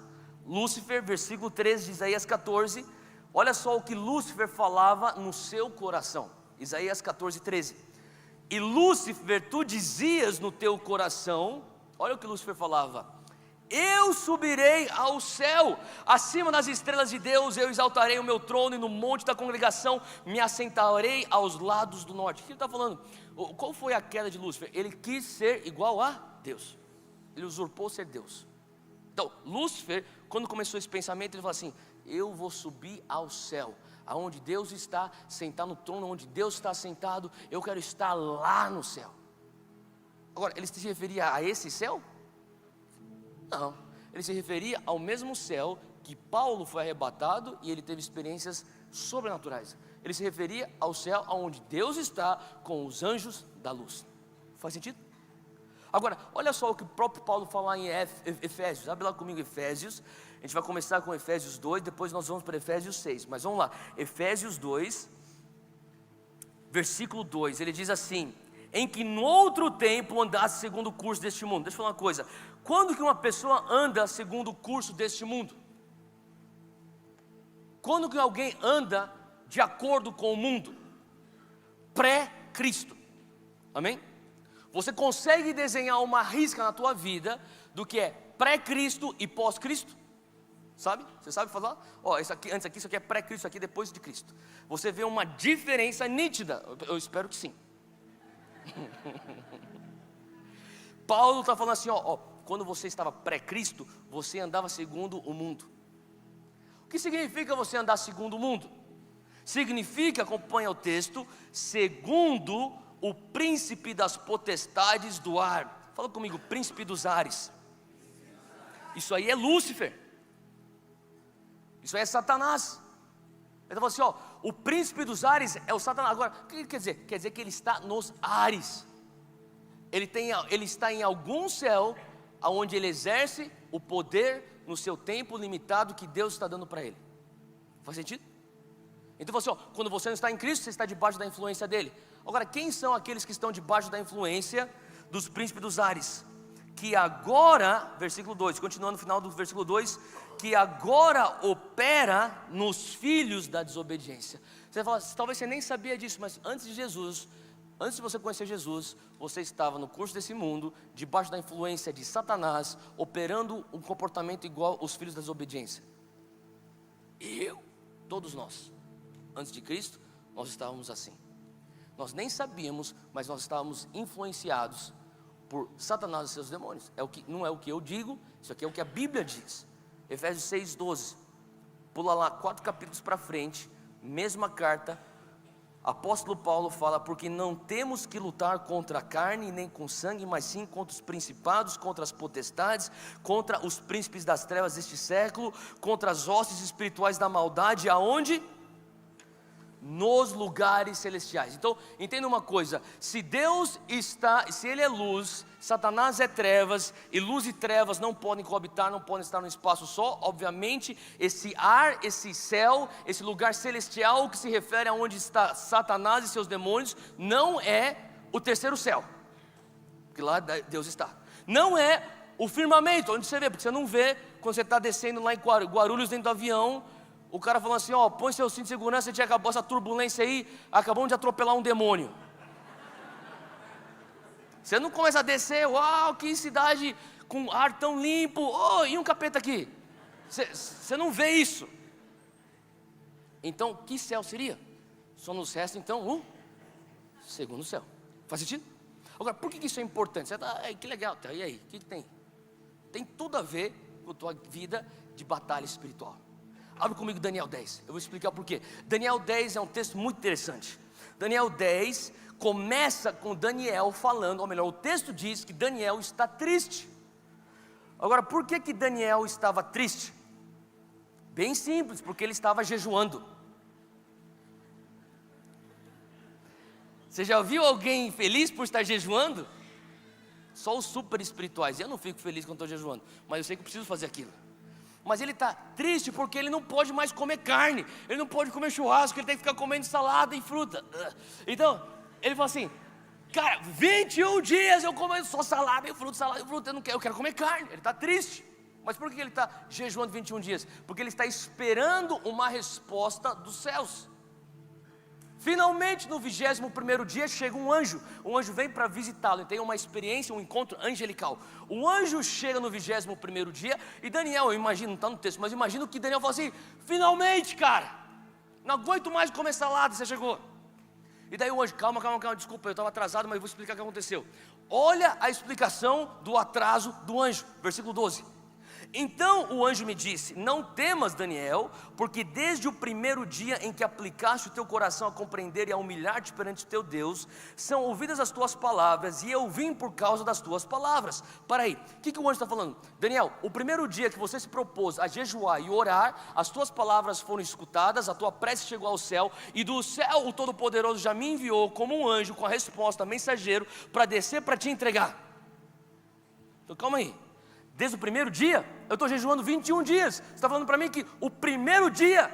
A: Lúcifer, versículo 13 de Isaías 14, olha só o que Lúcifer falava no seu coração. Isaías 14, 13. E Lúcifer, tu dizias no teu coração, olha o que Lúcifer falava: eu subirei ao céu, acima das estrelas de Deus, eu exaltarei o meu trono, e no monte da congregação me assentarei aos lados do norte. O que ele está falando? Qual foi a queda de Lúcifer? Ele quis ser igual a Deus, ele usurpou ser Deus. Então Lúcifer, quando começou esse pensamento, ele falou assim: eu vou subir ao céu, aonde Deus está sentado no trono, onde Deus está sentado, eu quero estar lá no céu. Agora, ele se referia a esse céu? Não, ele se referia ao mesmo céu que Paulo foi arrebatado e ele teve experiências sobrenaturais. Ele se referia ao céu onde Deus está com os anjos da luz. Faz sentido? Agora, olha só o que o próprio Paulo fala em Efésios. Abre lá comigo Efésios. A gente vai começar com Efésios 2, depois nós vamos para Efésios 6. Mas vamos lá, Efésios 2, versículo 2. Ele diz assim: em que no outro tempo andasse segundo o curso deste mundo. Deixa eu falar uma coisa. Quando que uma pessoa anda segundo o curso deste mundo? Quando que alguém anda de acordo com o mundo? Pré-Cristo. Amém? Você consegue desenhar uma risca na tua vida do que é pré-Cristo e pós-Cristo? Sabe? Você sabe falar? Ó, isso aqui, antes aqui, isso aqui é pré-Cristo, isso aqui é depois de Cristo. Você vê uma diferença nítida? Eu espero que sim. Paulo está falando assim, ó, quando você estava pré-Cristo, você andava segundo o mundo. O que significa você andar segundo o mundo? Significa, acompanha o texto, segundo o príncipe das potestades do ar. Fala comigo, príncipe dos ares. Isso aí é Lúcifer. Isso aí é Satanás. Ele falou assim, ó, o príncipe dos ares é o Satanás. Agora, o que quer dizer? Quer dizer que ele está nos ares. Ele está em algum céu, onde ele exerce o poder no seu tempo limitado que Deus está dando para ele. Faz sentido? Então assim, ó, quando você não está em Cristo, você está debaixo da influência dele. Agora, quem são aqueles que estão debaixo da influência dos príncipes dos ares? Que agora, versículo 2, continuando no final do versículo 2, que agora opera nos filhos da desobediência. Você fala, talvez você nem sabia disso, mas antes de Jesus, antes de você conhecer Jesus, você estava no curso desse mundo, debaixo da influência de Satanás, operando um comportamento igual aos filhos da desobediência. Todos nós, antes de Cristo, nós estávamos assim. Nós nem sabíamos, mas nós estávamos influenciados por Satanás e seus demônios. Não é o que eu digo, isso aqui é o que a Bíblia diz. Efésios 6:12. Pula lá 4 capítulos para frente, mesma carta. Apóstolo Paulo fala, porque não temos que lutar contra a carne nem com sangue, mas sim contra os principados, contra as potestades, contra os príncipes das trevas deste século, contra as hostes espirituais da maldade, aonde? Nos lugares celestiais. Então, entenda uma coisa, se Deus está, se Ele é luz, Satanás é trevas, e luz e trevas não podem coabitar, não podem estar num espaço só. Obviamente, esse ar, esse céu, esse lugar celestial que se refere a onde está Satanás e seus demônios, não é o terceiro céu, porque lá Deus está. Não é o firmamento, onde você vê, porque você não vê quando você está descendo lá em Guarulhos dentro do avião, o cara falando assim, ó, põe seu cinto de segurança, já acabou essa turbulência aí, acabamos de atropelar um demônio. Você não começa a descer, uau, que cidade com ar tão limpo, oh, e um capeta aqui. Você não vê isso. Então, que céu seria? Só nos resta então o segundo céu. Faz sentido? Agora, por que isso é importante? Você tá, que legal, e aí, o que tem? Tem tudo a ver com a tua vida de batalha espiritual. Abre comigo Daniel 10, eu vou explicar por quê. Daniel 10 é um texto muito interessante. Daniel 10 começa com Daniel falando, ou melhor, o texto diz que Daniel está triste. Agora, por que Daniel estava triste? Bem simples, porque ele estava jejuando. Você já viu alguém feliz por estar jejuando? Só os super espirituais. Eu não fico feliz quando estou jejuando, mas eu sei que eu preciso fazer aquilo. Mas ele está triste porque ele não pode mais comer carne, ele não pode comer churrasco, ele tem que ficar comendo salada e fruta. Então, ele fala assim, cara, 21 dias eu comendo só salada e fruta, eu quero comer carne. Ele está triste. Mas por que ele está jejuando 21 dias? Porque ele está esperando uma resposta dos céus. Finalmente, no 21º dia, chega um anjo vem para visitá-lo, ele tem uma experiência, um encontro angelical. O anjo chega no 21º dia, e Daniel, eu imagino, não está no texto, mas imagino que Daniel fala assim, finalmente, cara, não aguento mais comer salada, você chegou. E daí o anjo, calma, desculpa, eu estava atrasado, mas eu vou explicar o que aconteceu. Olha a explicação do atraso do anjo, versículo 12. Então o anjo me disse: não temas, Daniel, porque desde o primeiro dia em que aplicaste o teu coração a compreender e a humilhar-te perante o teu Deus, são ouvidas as tuas palavras, e eu vim por causa das tuas palavras. Para aí, o que o anjo está falando? Daniel, o primeiro dia que você se propôs a jejuar e orar, as tuas palavras foram escutadas, a tua prece chegou ao céu, e do céu o Todo-Poderoso já me enviou como um anjo com a resposta, mensageiro, para descer para te entregar. Então calma aí. Desde o primeiro dia, eu estou jejuando 21 dias. Você está falando para mim que o primeiro dia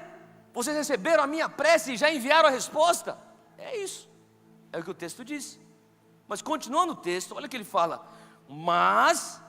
A: vocês receberam a minha prece e já enviaram a resposta? É isso, é o que o texto diz. Mas continuando o texto, olha o que ele fala: mas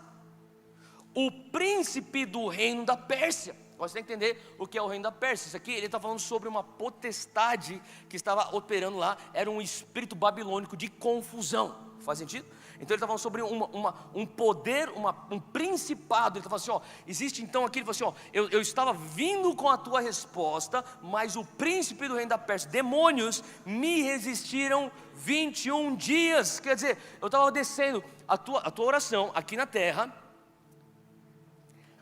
A: o príncipe do reino da Pérsia. Você tem que entender o que é o reino da Pérsia. Isso aqui ele está falando sobre uma potestade que estava operando lá. Era um espírito babilônico de confusão. Faz sentido? Então ele está falando sobre um poder, um principado. Ele está falando assim, ó, existe então aqui, ele falou assim, ó, eu estava vindo com a tua resposta, mas o príncipe do reino da Pérsia, demônios, me resistiram 21 dias. Quer dizer, eu estava descendo, a tua oração aqui na terra,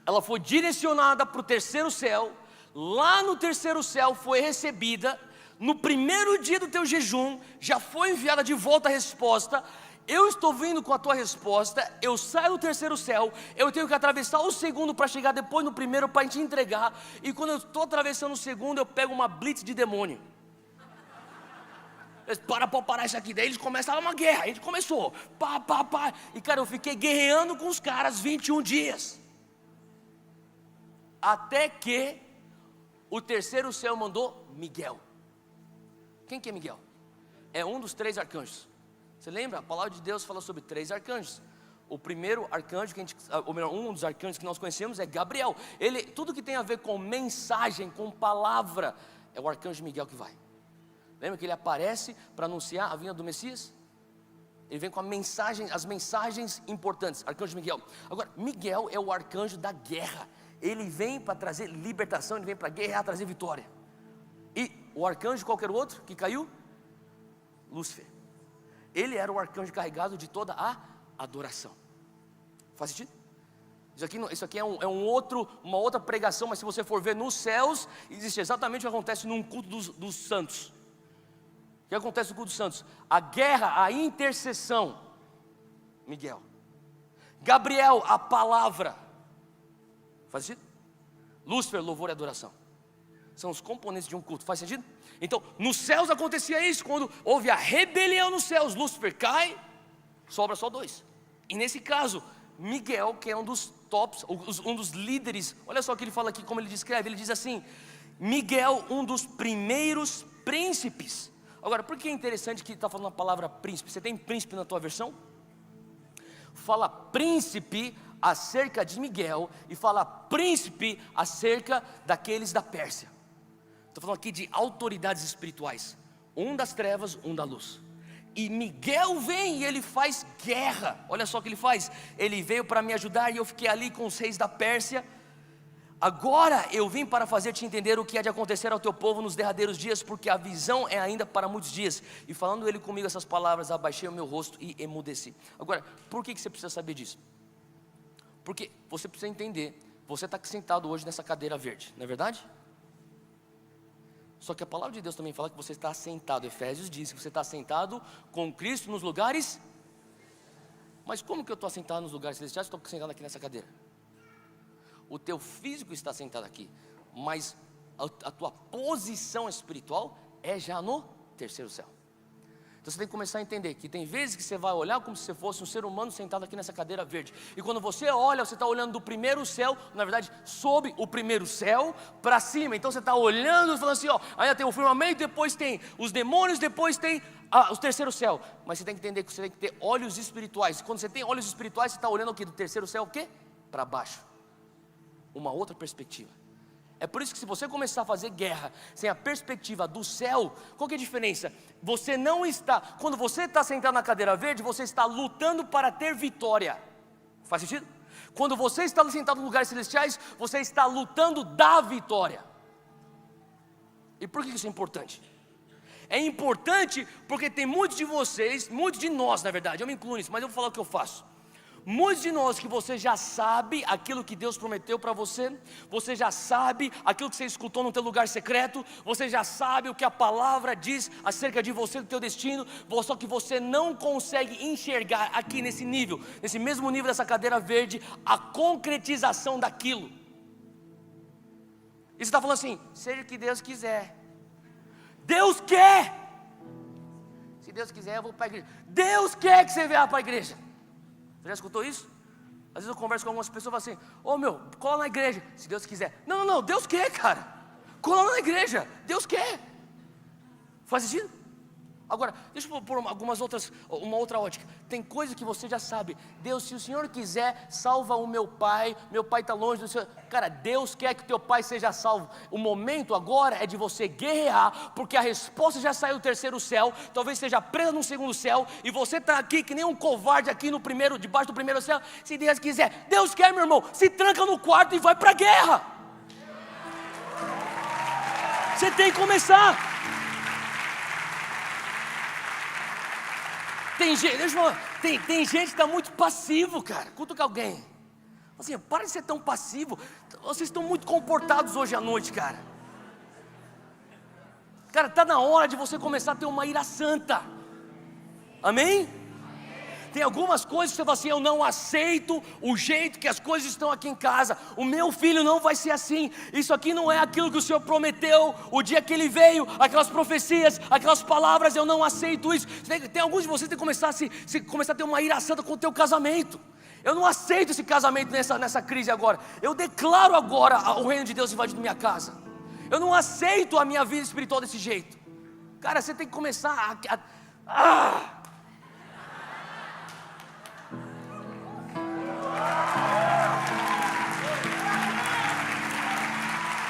A: ela foi direcionada para o terceiro céu. Lá no terceiro céu foi recebida. No primeiro dia do teu jejum, já foi enviada de volta a resposta. Eu estou vindo com a tua resposta, eu saio do terceiro céu, eu tenho que atravessar o segundo para chegar depois no primeiro para te entregar. E quando eu estou atravessando o segundo, eu pego uma blitz de demônio. Eles pode parar isso aqui. Daí eles começaram uma guerra, a gente começou, pá. E cara, eu fiquei guerreando com os caras 21 dias. Até que o terceiro céu mandou Miguel. Quem que é Miguel? É um dos 3 arcanjos. Você lembra? A palavra de Deus fala sobre 3 arcanjos. O primeiro arcanjo, ou melhor, um dos arcanjos que nós conhecemos é Gabriel. Ele, tudo que tem a ver com mensagem, com palavra, é o arcanjo Miguel que vai. Lembra que ele aparece para anunciar a vinda do Messias? Ele vem com a mensagem, as mensagens importantes, arcanjo Miguel. Agora, Miguel é o arcanjo da guerra. Ele vem para trazer libertação, ele vem para guerrear, trazer vitória. E o arcanjo, qualquer outro que caiu? Lúcifer. Ele era o arcanjo carregado de toda a adoração. Faz sentido? Isso aqui é uma outra pregação, mas se você for ver nos céus, existe exatamente o que acontece num culto dos santos. O que acontece no culto dos santos? A guerra, a intercessão, Miguel. Gabriel, a palavra. Faz sentido? Lúcifer, louvor e adoração. São os componentes de um culto. Faz sentido? Então, nos céus acontecia isso. Quando houve a rebelião nos céus, Lúcifer cai, sobra só 2. E nesse caso, Miguel, que é um dos tops, um dos líderes. Olha só o que ele fala aqui, como ele descreve. Ele diz assim: Miguel, um dos primeiros príncipes. Agora, por que é interessante que está falando a palavra príncipe? Você tem príncipe na tua versão? Fala príncipe acerca de Miguel e fala príncipe acerca daqueles da Pérsia. Estou falando aqui de autoridades espirituais, um das trevas, um da luz. E Miguel vem e ele faz guerra. Olha só o que ele faz. Ele veio para me ajudar e eu fiquei ali com os reis da Pérsia. Agora eu vim para fazer-te entender o que há de acontecer ao teu povo nos derradeiros dias, porque a visão é ainda para muitos dias. E falando ele comigo essas palavras, abaixei o meu rosto e emudeci. Agora, por que você precisa saber disso? Porque você precisa entender, você está sentado hoje nessa cadeira verde, não é verdade? Só que a palavra de Deus também fala que você está sentado. Efésios diz que você está sentado com Cristo nos lugares. Mas como que eu estou sentado nos lugares celestiais? Estou sentado aqui nessa cadeira. O teu físico está sentado aqui, mas a tua posição espiritual é já no terceiro céu. Então você tem que começar a entender que tem vezes que você vai olhar como se você fosse um ser humano sentado aqui nessa cadeira verde. E quando você olha, você está olhando do primeiro céu, na verdade, sob o primeiro céu, para cima. Então você está olhando e falando assim, ó, ainda tem o firmamento, depois tem os demônios, depois tem o terceiro céu. Mas você tem que entender que você tem que ter olhos espirituais. E quando você tem olhos espirituais, você está olhando aqui do terceiro céu, o quê? Para baixo. Uma outra perspectiva. É por isso que se você começar a fazer guerra sem a perspectiva do céu, qual que é a diferença? Você não está, quando você está sentado na cadeira verde, você está lutando para ter vitória. Faz sentido? Quando você está sentado em lugares celestiais, você está lutando da vitória. E por que isso é importante? É importante porque tem muitos de vocês, muitos de nós na verdade, eu me incluo nisso, mas eu vou falar o que eu faço. Muitos de nós que você já sabe aquilo que Deus prometeu para você, você já sabe aquilo que você escutou no teu lugar secreto, você já sabe o que a palavra diz acerca de você, do teu destino, só que você não consegue enxergar aqui nesse nível, nesse mesmo nível dessa cadeira verde, a concretização daquilo. E você está falando assim, seja o que Deus quiser. Deus quer. Se Deus quiser eu vou para a igreja. Deus quer que você venha para a igreja. Você já escutou isso? Às vezes eu converso com algumas pessoas e falo assim, ô meu, cola na igreja, se Deus quiser. Não, Deus quer, cara. Cola na igreja, Deus quer. Faz sentido? Agora, deixa eu pôr uma outra ótica. Tem coisa que você já sabe. Deus, se o Senhor quiser, salva o meu pai está longe do Senhor. Cara, Deus quer que teu pai seja salvo. O momento agora é de você guerrear, porque a resposta já saiu do terceiro céu, talvez seja presa no segundo céu, e você está aqui que nem um covarde aqui no primeiro, debaixo do primeiro céu. Se Deus quiser, Deus quer, meu irmão, se tranca no quarto e vai para a guerra. Você tem que começar. Deixa eu falar, tem gente que está muito passivo, cara. Cutuca alguém. Assim, para de ser tão passivo. Vocês estão muito comportados hoje à noite, cara. Cara, está na hora de você começar a ter uma ira santa. Amém? Tem algumas coisas que você fala assim, eu não aceito o jeito que as coisas estão aqui em casa. O meu filho não vai ser assim. Isso aqui não é aquilo que o Senhor prometeu. O dia que Ele veio, aquelas profecias, aquelas palavras, eu não aceito isso. Tem alguns de vocês que começar a ter uma ira santa com o teu casamento. Eu não aceito esse casamento nessa crise agora. Eu declaro agora o reino de Deus invadindo minha casa. Eu não aceito a minha vida espiritual desse jeito. Cara, você tem que começar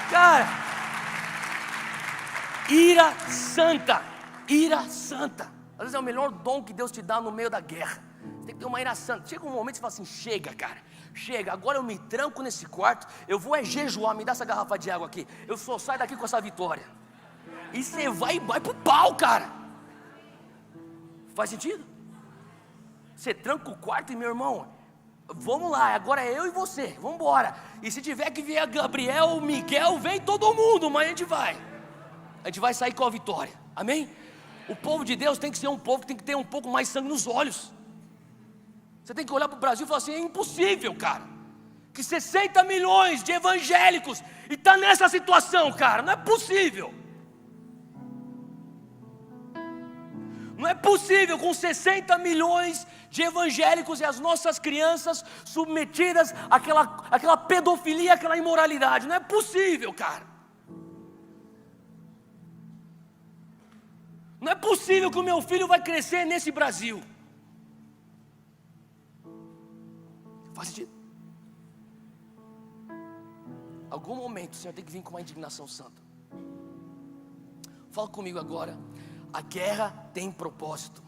A: Cara, ira santa. Às vezes é o melhor dom que Deus te dá no meio da guerra. Você tem que ter uma ira santa. Chega um momento que você fala assim, chega, cara, chega, agora eu me tranco nesse quarto, eu vou jejuar, me dá essa garrafa de água aqui, eu só saio daqui com essa vitória. E você vai pro pau, cara. Faz sentido? Você tranca o quarto e, meu irmão, vamos lá, agora é eu e você, vamos embora. E se tiver que vir a Gabriel, Miguel, vem todo mundo, mas a gente vai sair com a vitória, amém? O povo de Deus tem que ser um povo que tem que ter um pouco mais sangue nos olhos. Você tem que olhar para o Brasil e falar assim, é impossível, cara, que 60 milhões de evangélicos e está nessa situação, cara, não é possível. Não é possível com 60 milhões de evangélicos e as nossas crianças submetidas àquela pedofilia, àquela imoralidade. Não é possível, cara. Não é possível que o meu filho vai crescer nesse Brasil. Faz sentido? Algum momento o Senhor tem que vir com uma indignação santa. Fala comigo agora. A guerra tem propósito.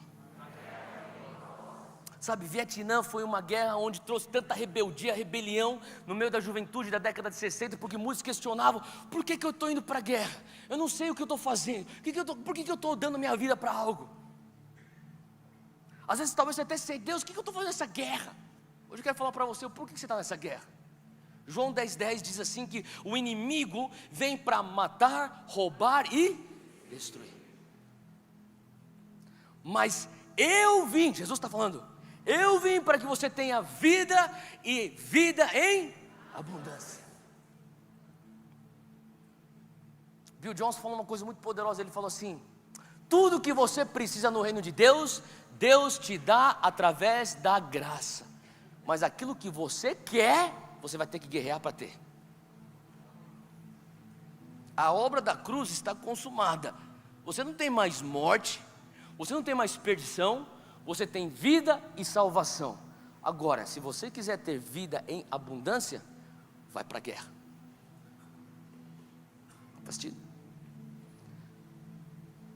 A: Sabe, Vietnã foi uma guerra onde trouxe tanta rebeldia, rebelião no meio da juventude da década de 60, porque muitos questionavam, por que eu estou indo para a guerra? Eu não sei o que eu estou fazendo, por que eu estou dando minha vida para algo? Às vezes talvez você até sei, Deus, o que eu estou fazendo nessa guerra? Hoje eu quero falar para você, por que você está nessa guerra? João 10,10 diz assim que o inimigo vem para matar, roubar e destruir. Mas eu vim, Jesus está falando, eu vim para que você tenha vida e vida em abundância. Bill Johnson falou uma coisa muito poderosa, ele falou assim, tudo que você precisa no reino de Deus, Deus te dá através da graça, mas aquilo que você quer, você vai ter que guerrear para ter. A obra da cruz está consumada, você não tem mais morte, você não tem mais perdição, você tem vida e salvação. Agora, se você quiser ter vida em abundância, vai para a guerra. Faz sentido?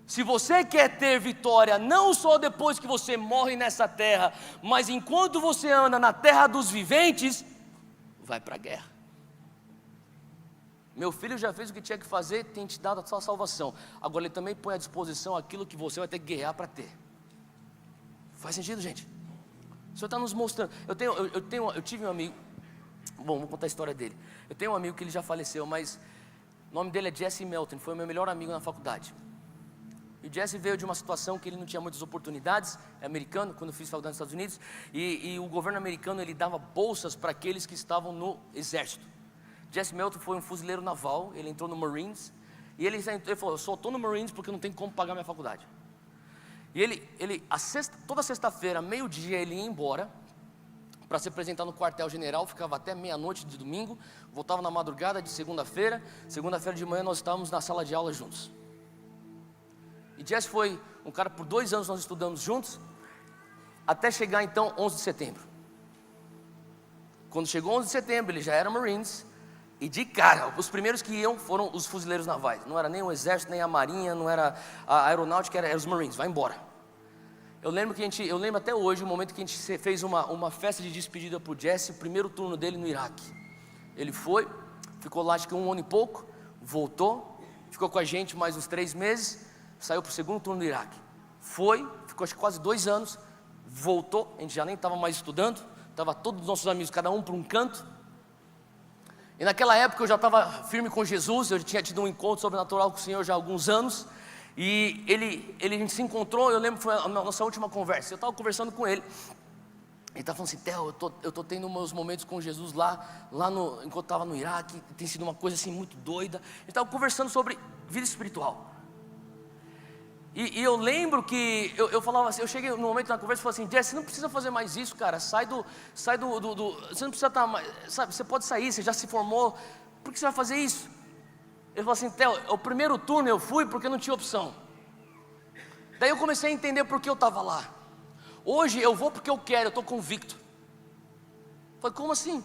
A: Se você quer ter vitória, não só depois que você morre nessa terra, mas enquanto você anda na terra dos viventes, vai para a guerra. Meu filho já fez o que tinha que fazer, tem te dado a sua salvação. Agora ele também põe à disposição aquilo que você vai ter que guerrear para ter. Faz sentido, gente? O Senhor está nos mostrando. Eu tive um amigo, bom, vou contar a história dele. Eu tenho um amigo que ele já faleceu, mas o nome dele é Jesse Melton, foi o meu melhor amigo na faculdade. E o Jesse veio de uma situação que ele não tinha muitas oportunidades, é americano, quando eu fiz faculdade nos Estados Unidos, e o governo americano ele dava bolsas para aqueles que estavam no exército. Jesse Melton foi um fuzileiro naval, ele entrou no Marines, e ele falou, eu só estou no Marines porque não tem como pagar minha faculdade. E toda sexta-feira, meio-dia, ele ia embora para se apresentar no quartel-general, ficava até meia-noite de domingo, voltava na madrugada de segunda-feira de manhã nós estávamos na sala de aula juntos. E Jesse foi um cara, por 2 anos nós estudamos juntos, até chegar então 11 de setembro. Quando chegou 11 de setembro, ele já era Marines, e de cara, os primeiros que iam foram os fuzileiros navais. Não era nem o exército, nem a marinha, não era a aeronáutica, era os Marines, vai embora. Eu lembro até hoje o momento que a gente fez uma festa de despedida para o Jesse, o primeiro turno dele no Iraque. Ele foi, ficou lá acho que 1 ano e pouco, voltou, ficou com a gente mais uns 3 meses, saiu para o segundo turno do Iraque. Ficou acho que quase 2 anos, voltou, a gente já nem estava mais estudando, estava todos os nossos amigos, cada um para um canto. E naquela época eu já estava firme com Jesus, eu tinha tido um encontro sobrenatural com o Senhor já há alguns anos. E ele se encontrou, eu lembro que foi a nossa última conversa, eu estava conversando com ele. Ele estava falando assim, Theo, eu estou tendo meus momentos com Jesus enquanto eu estava no Iraque, tem sido uma coisa assim muito doida. Ele estava conversando sobre vida espiritual. E eu lembro que eu falava assim, eu cheguei no momento da conversa e falei assim, Jesse, você não precisa fazer mais isso, cara, você não precisa estar mais, sabe, você pode sair, você já se formou, por que você vai fazer isso? Ele falou assim, Theo, o primeiro turno eu fui porque não tinha opção. Daí eu comecei a entender por que eu estava lá. Hoje eu vou porque eu quero, eu estou convicto. Eu falei, como assim?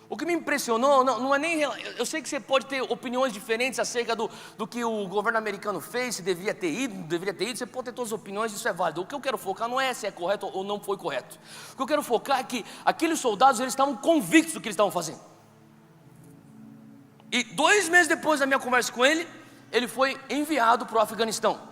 A: O que me impressionou, não é nem... Eu sei que você pode ter opiniões diferentes acerca do que o governo americano fez, se devia ter ido, não deveria ter ido, você pode ter todas as opiniões, isso é válido. O que eu quero focar não é se é correto ou não foi correto. O que eu quero focar é que aqueles soldados, eles estavam convictos do que eles estavam fazendo. E 2 meses depois da minha conversa com ele, ele foi enviado para o Afeganistão.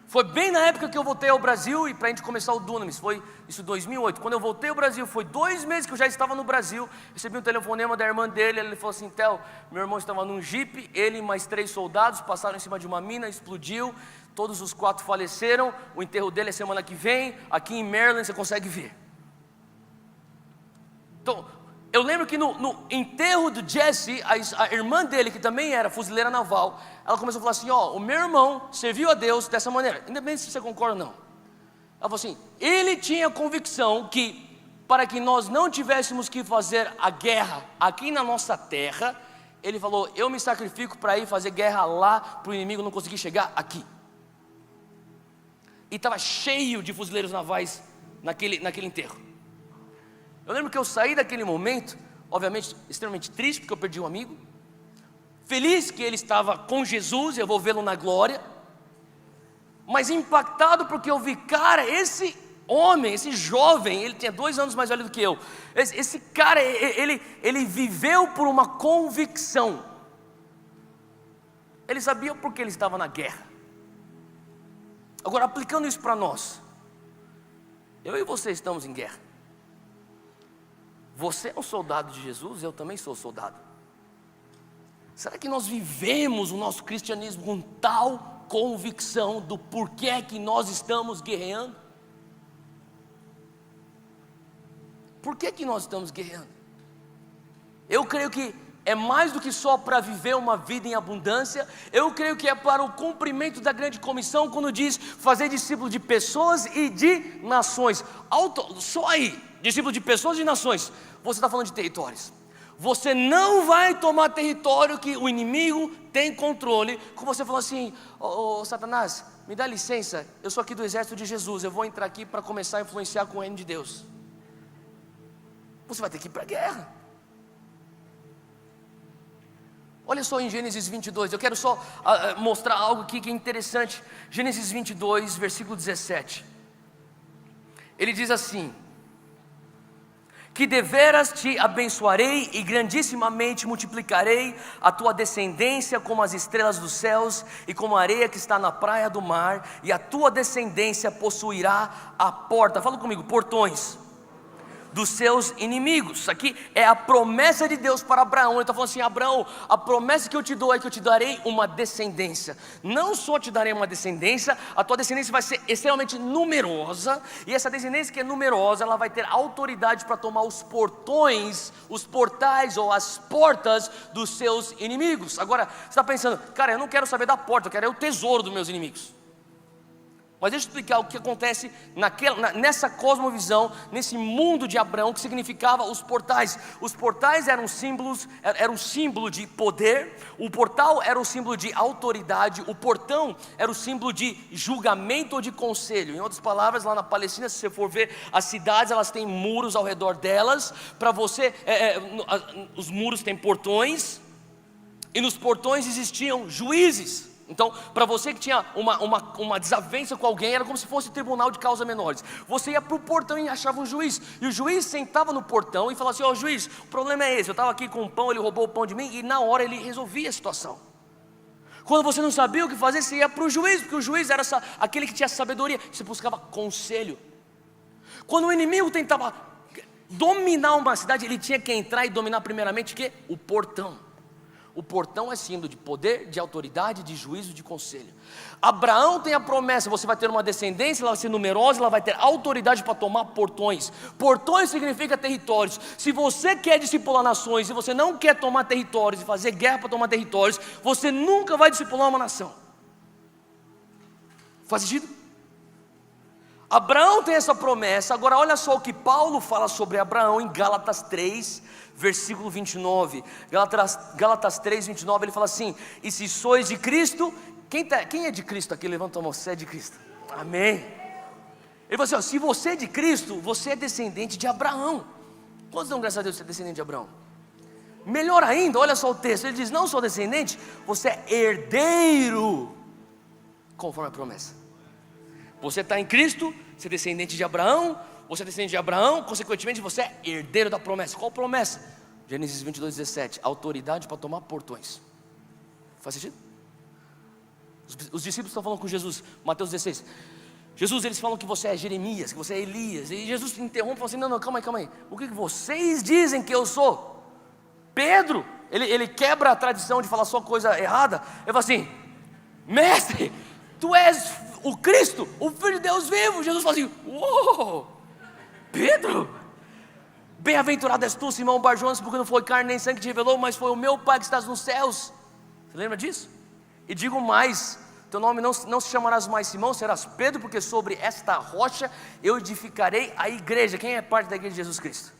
A: Foi bem na época que eu voltei ao Brasil e para a gente começar o Dunamis, foi isso em 2008. Quando eu voltei ao Brasil, foi 2 meses que eu já estava no Brasil, recebi um telefonema da irmã dele, ele falou assim, Theo, meu irmão estava num jipe, ele e mais 3 soldados passaram em cima de uma mina, explodiu, todos os 4 faleceram, o enterro dele é semana que vem, aqui em Maryland você consegue ver. Então, eu lembro que no enterro do Jesse, a irmã dele, que também era fuzileira naval, ela começou a falar assim, o meu irmão serviu a Deus dessa maneira, independente se você concorda ou não. Ela falou assim, ele tinha convicção que, para que nós não tivéssemos que fazer a guerra aqui na nossa terra, ele falou, eu me sacrifico para ir fazer guerra lá, para o inimigo não conseguir chegar aqui. E estava cheio de fuzileiros navais naquele enterro. Eu lembro que eu saí daquele momento, obviamente, extremamente triste, porque eu perdi um amigo. Feliz que ele estava com Jesus, eu vou vê-lo na glória. Mas impactado porque eu vi, cara, esse homem, esse jovem, ele tinha 2 anos mais velho do que eu. Esse cara, ele viveu por uma convicção. Ele sabia por que ele estava na guerra. Agora, aplicando isso para nós. Eu e você estamos em guerra. Você é um soldado de Jesus, eu também sou soldado. Será que nós vivemos o nosso cristianismo com tal convicção do porquê que nós estamos guerreando? Por que nós estamos guerreando? Eu creio que é mais do que só para viver uma vida em abundância. Eu creio que é para o cumprimento da grande comissão, quando diz fazer discípulos de pessoas e de nações. Só aí, discípulos de pessoas e de nações. Você está falando de territórios. Você não vai tomar território que o inimigo tem controle. Como você falou assim, Satanás, me dá licença, eu sou aqui do exército de Jesus, eu vou entrar aqui para começar a influenciar com o reino de Deus. Você vai ter que ir para a guerra. Olha só em Gênesis 22, eu quero só mostrar algo aqui que é interessante. Gênesis 22, versículo 17. Ele diz assim: que deveras te abençoarei e grandissimamente multiplicarei a tua descendência como as estrelas dos céus e como a areia que está na praia do mar, e a tua descendência possuirá a porta, fala comigo, portões dos seus inimigos. Aqui é a promessa de Deus para Abraão. Ele está falando assim: Abraão, a promessa que eu te dou é que eu te darei uma descendência. Não só te darei uma descendência, a tua descendência vai ser extremamente numerosa, e essa descendência que é numerosa, ela vai ter autoridade para tomar os portões, os portais ou as portas dos seus inimigos. Agora, você está pensando, cara, eu não quero saber da porta, eu quero o tesouro dos meus inimigos. Mas deixa eu explicar o que acontece nessa cosmovisão, nesse mundo de Abraão, que significava os portais. Os portais eram símbolos, era um símbolo de poder, o portal era o símbolo de autoridade, o portão era o símbolo de julgamento ou de conselho. Em outras palavras, lá na Palestina, se você for ver, as cidades, elas têm muros ao redor delas, para você, os muros têm portões, e nos portões existiam juízes. Então, para você que tinha uma desavença com alguém, era como se fosse tribunal de causas menores. Você ia para o portão e achava um juiz, e o juiz sentava no portão e falava assim: ó, juiz, o problema é esse, eu estava aqui com o pão, ele roubou o pão de mim, e na hora ele resolvia a situação. Quando você não sabia o que fazer, você ia para o juiz, porque o juiz era aquele que tinha sabedoria, você buscava conselho. Quando o inimigo tentava dominar uma cidade, ele tinha que entrar e dominar primeiramente o quê? O portão. O portão é símbolo de poder, de autoridade, de juízo, de conselho. Abraão tem a promessa: você vai ter uma descendência, ela vai ser numerosa, ela vai ter autoridade para tomar portões. Portões significa territórios. Se você quer discipular nações, se você não quer tomar territórios e fazer guerra para tomar territórios, você nunca vai discipular uma nação. Faz sentido? Abraão tem essa promessa. Agora olha só o que Paulo fala sobre Abraão em Gálatas 3, versículo 29, Gálatas 3, 29, ele fala assim: e se sois de Cristo, quem é de Cristo aqui? Levanta a mão, você é de Cristo, amém. Ele fala assim, ó, se você é de Cristo, você é descendente de Abraão. Quantos dão graças a Deus que você é descendente de Abraão? Melhor ainda, olha só o texto, ele diz: não só descendente, você é herdeiro, conforme a promessa. Você está em Cristo, você é descendente de Abraão. Você é descendente de Abraão, consequentemente você é herdeiro da promessa. Qual promessa? Gênesis 22, 17, autoridade para tomar portões. Faz sentido? Os discípulos estão falando com Jesus, Mateus 16. Jesus, eles falam que você é Jeremias, que você é Elias. E Jesus interrompe e fala assim: não, calma aí. O que vocês dizem que eu sou? Pedro, ele quebra a tradição de falar só coisa errada. Ele fala assim: mestre, tu és o Cristo, o Filho de Deus vivo. Jesus fala assim: uou! Pedro, bem-aventurado és tu, Simão Barjonas, porque não foi carne nem sangue que te revelou, mas foi o meu Pai que estás nos céus. Você lembra disso? E digo mais: teu nome não se chamarás mais Simão, serás Pedro, porque sobre esta rocha eu edificarei a igreja. Quem é parte da igreja de Jesus Cristo?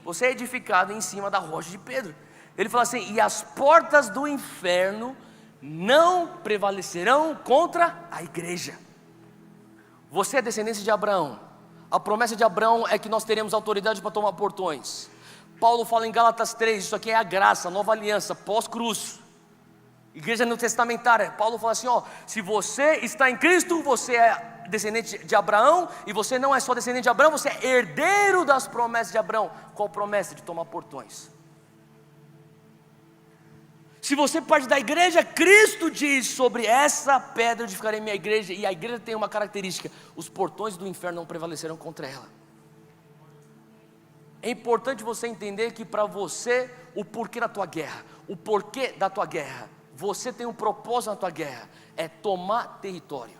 A: Você é edificado em cima da rocha de Pedro. Ele fala assim: e as portas do inferno não prevalecerão contra a igreja. Você é descendência de Abraão. A promessa de Abraão é que nós teremos autoridade para tomar portões. Paulo fala em Gálatas 3, isso aqui é a graça, a nova aliança, pós-cruz, igreja neotestamentária. Paulo fala assim, ó, se você está em Cristo, você é descendente de Abraão, e você não é só descendente de Abraão, você é herdeiro das promessas de Abraão. Qual promessa? De tomar portões. Se você parte da igreja, Cristo diz: sobre essa pedra edificarei minha igreja. E a igreja tem uma característica: os portões do inferno não prevalecerão contra ela. É importante você entender que para você, o porquê da tua guerra, o porquê da tua guerra, você tem um propósito na tua guerra, é tomar território.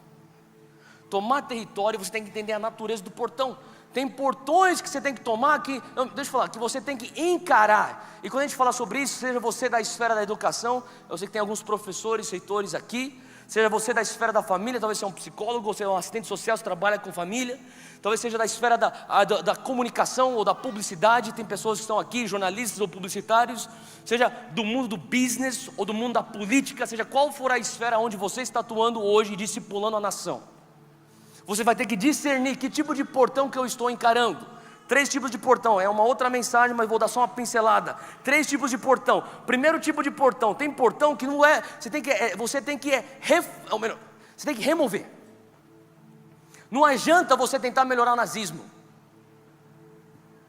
A: Tomar território, você tem que entender a natureza do portão. Tem portões que você tem que tomar, deixa eu falar, que você tem que encarar. E quando a gente fala sobre isso, seja você da esfera da educação, eu sei que tem alguns professores, reitores aqui, seja você da esfera da família, talvez seja um psicólogo, ou seja um assistente social, você trabalha com família, talvez seja da esfera da comunicação ou da publicidade, tem pessoas que estão aqui, jornalistas ou publicitários, seja do mundo do business ou do mundo da política, seja qual for a esfera onde você está atuando hoje e discipulando a nação. Você vai ter que discernir que tipo de portão que eu estou encarando. 3 tipos de portão, é uma outra mensagem, mas vou dar só uma pincelada. 3 tipos de portão. Primeiro tipo de portão, tem portão que não é, você tem que remover. Não adianta você tentar melhorar o nazismo.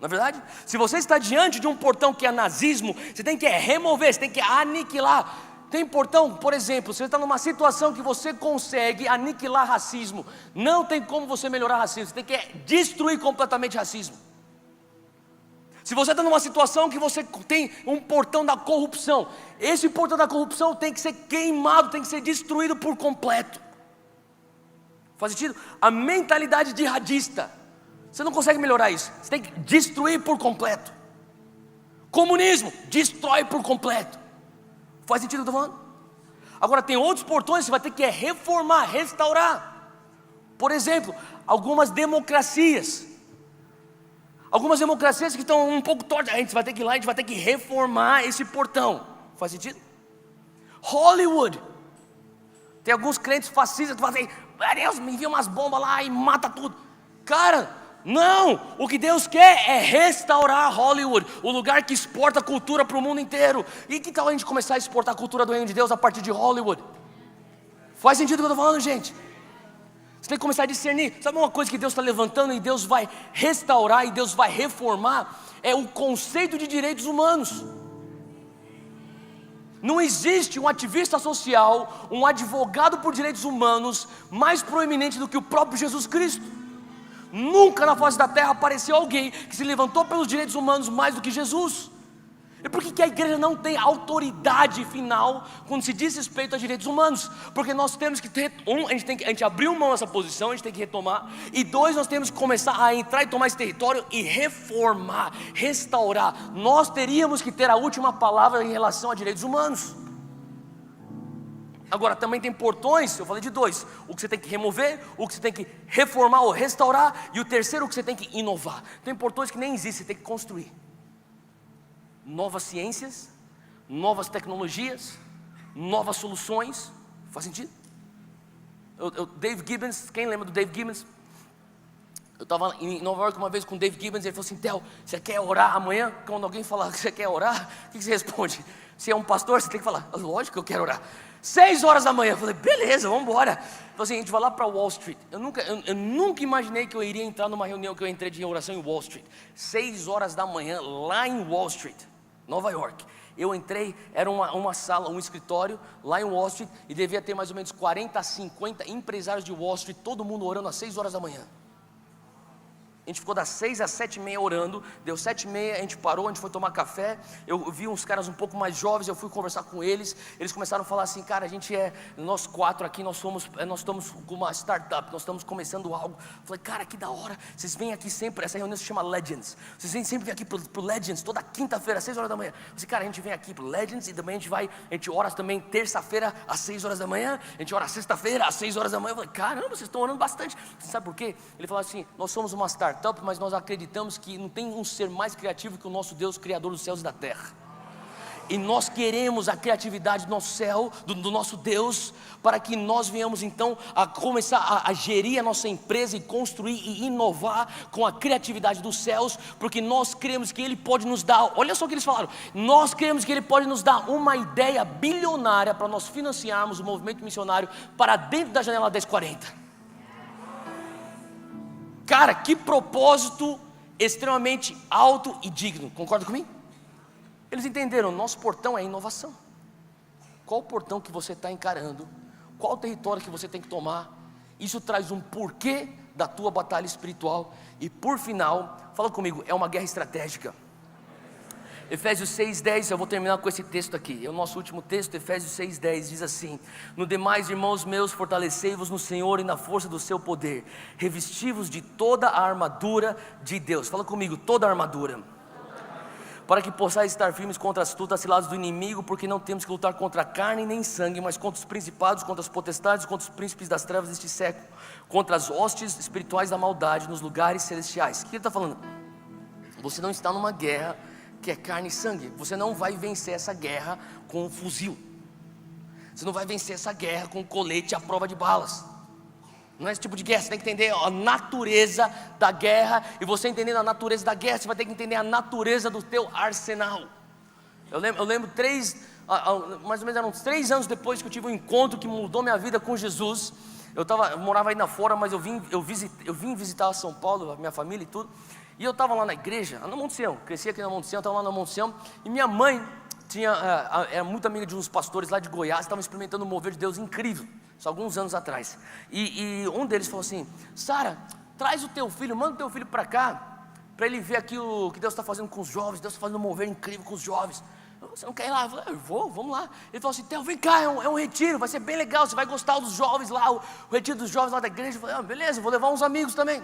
A: Não é verdade? Se você está diante de um portão que é nazismo, você tem que remover, você tem que aniquilar. Tem portão, por exemplo, você está numa situação que você consegue aniquilar racismo. Não tem como você melhorar racismo, você tem que destruir completamente racismo. Se você está numa situação que você tem um portão da corrupção, esse portão da corrupção tem que ser queimado, tem que ser destruído por completo. Faz sentido? A mentalidade jihadista, você não consegue melhorar isso, você tem que destruir por completo. Comunismo, destrói por completo. Faz sentido o que eu estou falando? Agora tem outros portões que você vai ter que reformar, restaurar. Por exemplo, algumas democracias que estão um pouco tortas, a gente vai ter que ir lá, a gente vai ter que reformar esse portão. Faz sentido? Hollywood, tem alguns crentes fascistas que fazem, Deus, me envia umas bombas lá e mata tudo. Cara, não, o que Deus quer é restaurar Hollywood, o lugar que exporta cultura para o mundo inteiro. E que tal a gente começar a exportar a cultura do reino de Deus a partir de Hollywood? Faz sentido o que eu estou falando, gente? Você tem que começar a discernir. Sabe uma coisa que Deus está levantando e Deus vai restaurar e Deus vai reformar? É o conceito de direitos humanos. Não existe um ativista social, um advogado por direitos humanos mais proeminente do que o próprio Jesus Cristo. Nunca na face da terra apareceu alguém que se levantou pelos direitos humanos mais do que Jesus. E por que a igreja não tem autoridade final quando se diz respeito a direitos humanos? Porque nós temos que ter, a gente abriu mão dessa posição, a gente tem que retomar. E dois, nós temos que começar a entrar e tomar esse território e reformar, restaurar. Nós teríamos que ter a última palavra em relação a direitos humanos. Agora também tem portões, eu falei de dois: o que você tem que remover, o que você tem que reformar ou restaurar, e o terceiro, o que você tem que inovar. Tem portões que nem existem, você tem que construir novas ciências, novas tecnologias, novas soluções. Faz sentido? Dave Gibbons, quem lembra do Dave Gibbons? Eu estava em Nova York uma vez com o Dave Gibbons, ele falou assim: Theo, você quer orar amanhã? Quando alguém fala que você quer orar, o que você responde? Se é um pastor, você tem que falar: lógico que eu quero orar. 6 horas da manhã, eu falei: beleza, vamos embora. Então assim, a gente vai lá para Wall Street. Eu nunca imaginei que eu iria entrar numa reunião que eu entrei de oração em Wall Street. 6 horas da manhã, lá em Wall Street, Nova York. Eu entrei, era uma sala, um escritório lá em Wall Street, e devia ter mais ou menos 40 a 50 empresários de Wall Street, todo mundo orando às 6 horas da manhã. A gente ficou das 6 às 7h30 orando. Deu 7h30, a gente parou, a gente foi tomar café. Eu vi uns caras um pouco mais jovens, eu fui conversar com eles. Eles começaram a falar assim: cara, nós 4 aqui, nós estamos com uma startup, nós estamos começando algo. Eu falei: cara, que da hora, vocês vêm aqui sempre, essa reunião se chama Legends. Vocês vêm sempre aqui pro Legends, toda quinta-feira, às 6 horas da manhã. Eu falei: cara, a gente vem aqui pro Legends e também a gente ora também terça-feira às 6 horas da manhã. A gente ora sexta-feira às 6 horas da manhã. Eu falei: caramba, vocês estão orando bastante. Você sabe por quê? Ele falou assim: nós somos uma startup, mas nós acreditamos que não tem um ser mais criativo que o nosso Deus, Criador dos céus e da terra. E nós queremos a criatividade do nosso céu, do nosso Deus, para que nós venhamos então a começar a gerir a nossa empresa e construir e inovar com a criatividade dos céus, porque nós cremos que Ele pode nos dar, olha só o que eles falaram, nós cremos que Ele pode nos dar uma ideia bilionária para nós financiarmos o movimento missionário para dentro da janela 1040. Cara, que propósito extremamente alto e digno. Concorda comigo? Eles entenderam, nosso portão é inovação. Qual o portão que você está encarando? Qual o território que você tem que tomar? Isso traz um porquê da tua batalha espiritual. E por final, fala comigo, é uma guerra estratégica. Efésios 6:10, eu vou terminar com esse texto aqui, é o nosso último texto. Efésios 6:10 diz assim: no demais, irmãos meus, fortalecei-vos no Senhor e na força do seu poder, revesti-vos de toda a armadura de Deus. Fala comigo, toda a armadura, para que possais estar firmes contra as astutas ciladas do inimigo, porque não temos que lutar contra a carne nem sangue, mas contra os principados, contra as potestades, contra os príncipes das trevas deste século, contra as hostes espirituais da maldade nos lugares celestiais. O que ele está falando? Você não está numa guerra que é carne e sangue. Você não vai vencer essa guerra com um fuzil. Você não vai vencer essa guerra com um colete à prova de balas. Não é esse tipo de guerra. Você tem que entender a natureza da guerra. E você entendendo a natureza da guerra, você vai ter que entender a natureza do teu arsenal. Eu lembro mais ou menos eram uns 3 anos depois que eu tive um encontro que mudou minha vida com Jesus. Eu morava ainda fora, mas eu vim visitar São Paulo, a minha família e tudo. E eu estava lá na igreja, na Monte Sião, cresci aqui na Monte Sião, estava lá na Monte Sião, e minha mãe era muito amiga de uns pastores lá de Goiás, estavam experimentando um mover de Deus incrível, só alguns anos atrás. E um deles falou assim: Sara, traz o teu filho, manda o teu filho para cá, para ele ver aqui o que Deus está fazendo com os jovens. Deus está fazendo um mover incrível com os jovens. Você não quer ir lá? Eu falei: eu vou, vamos lá. Ele falou assim: Theo, vem cá, é um retiro, vai ser bem legal, você vai gostar dos jovens lá, o retiro dos jovens lá da igreja. Eu falei: beleza, vou levar uns amigos também.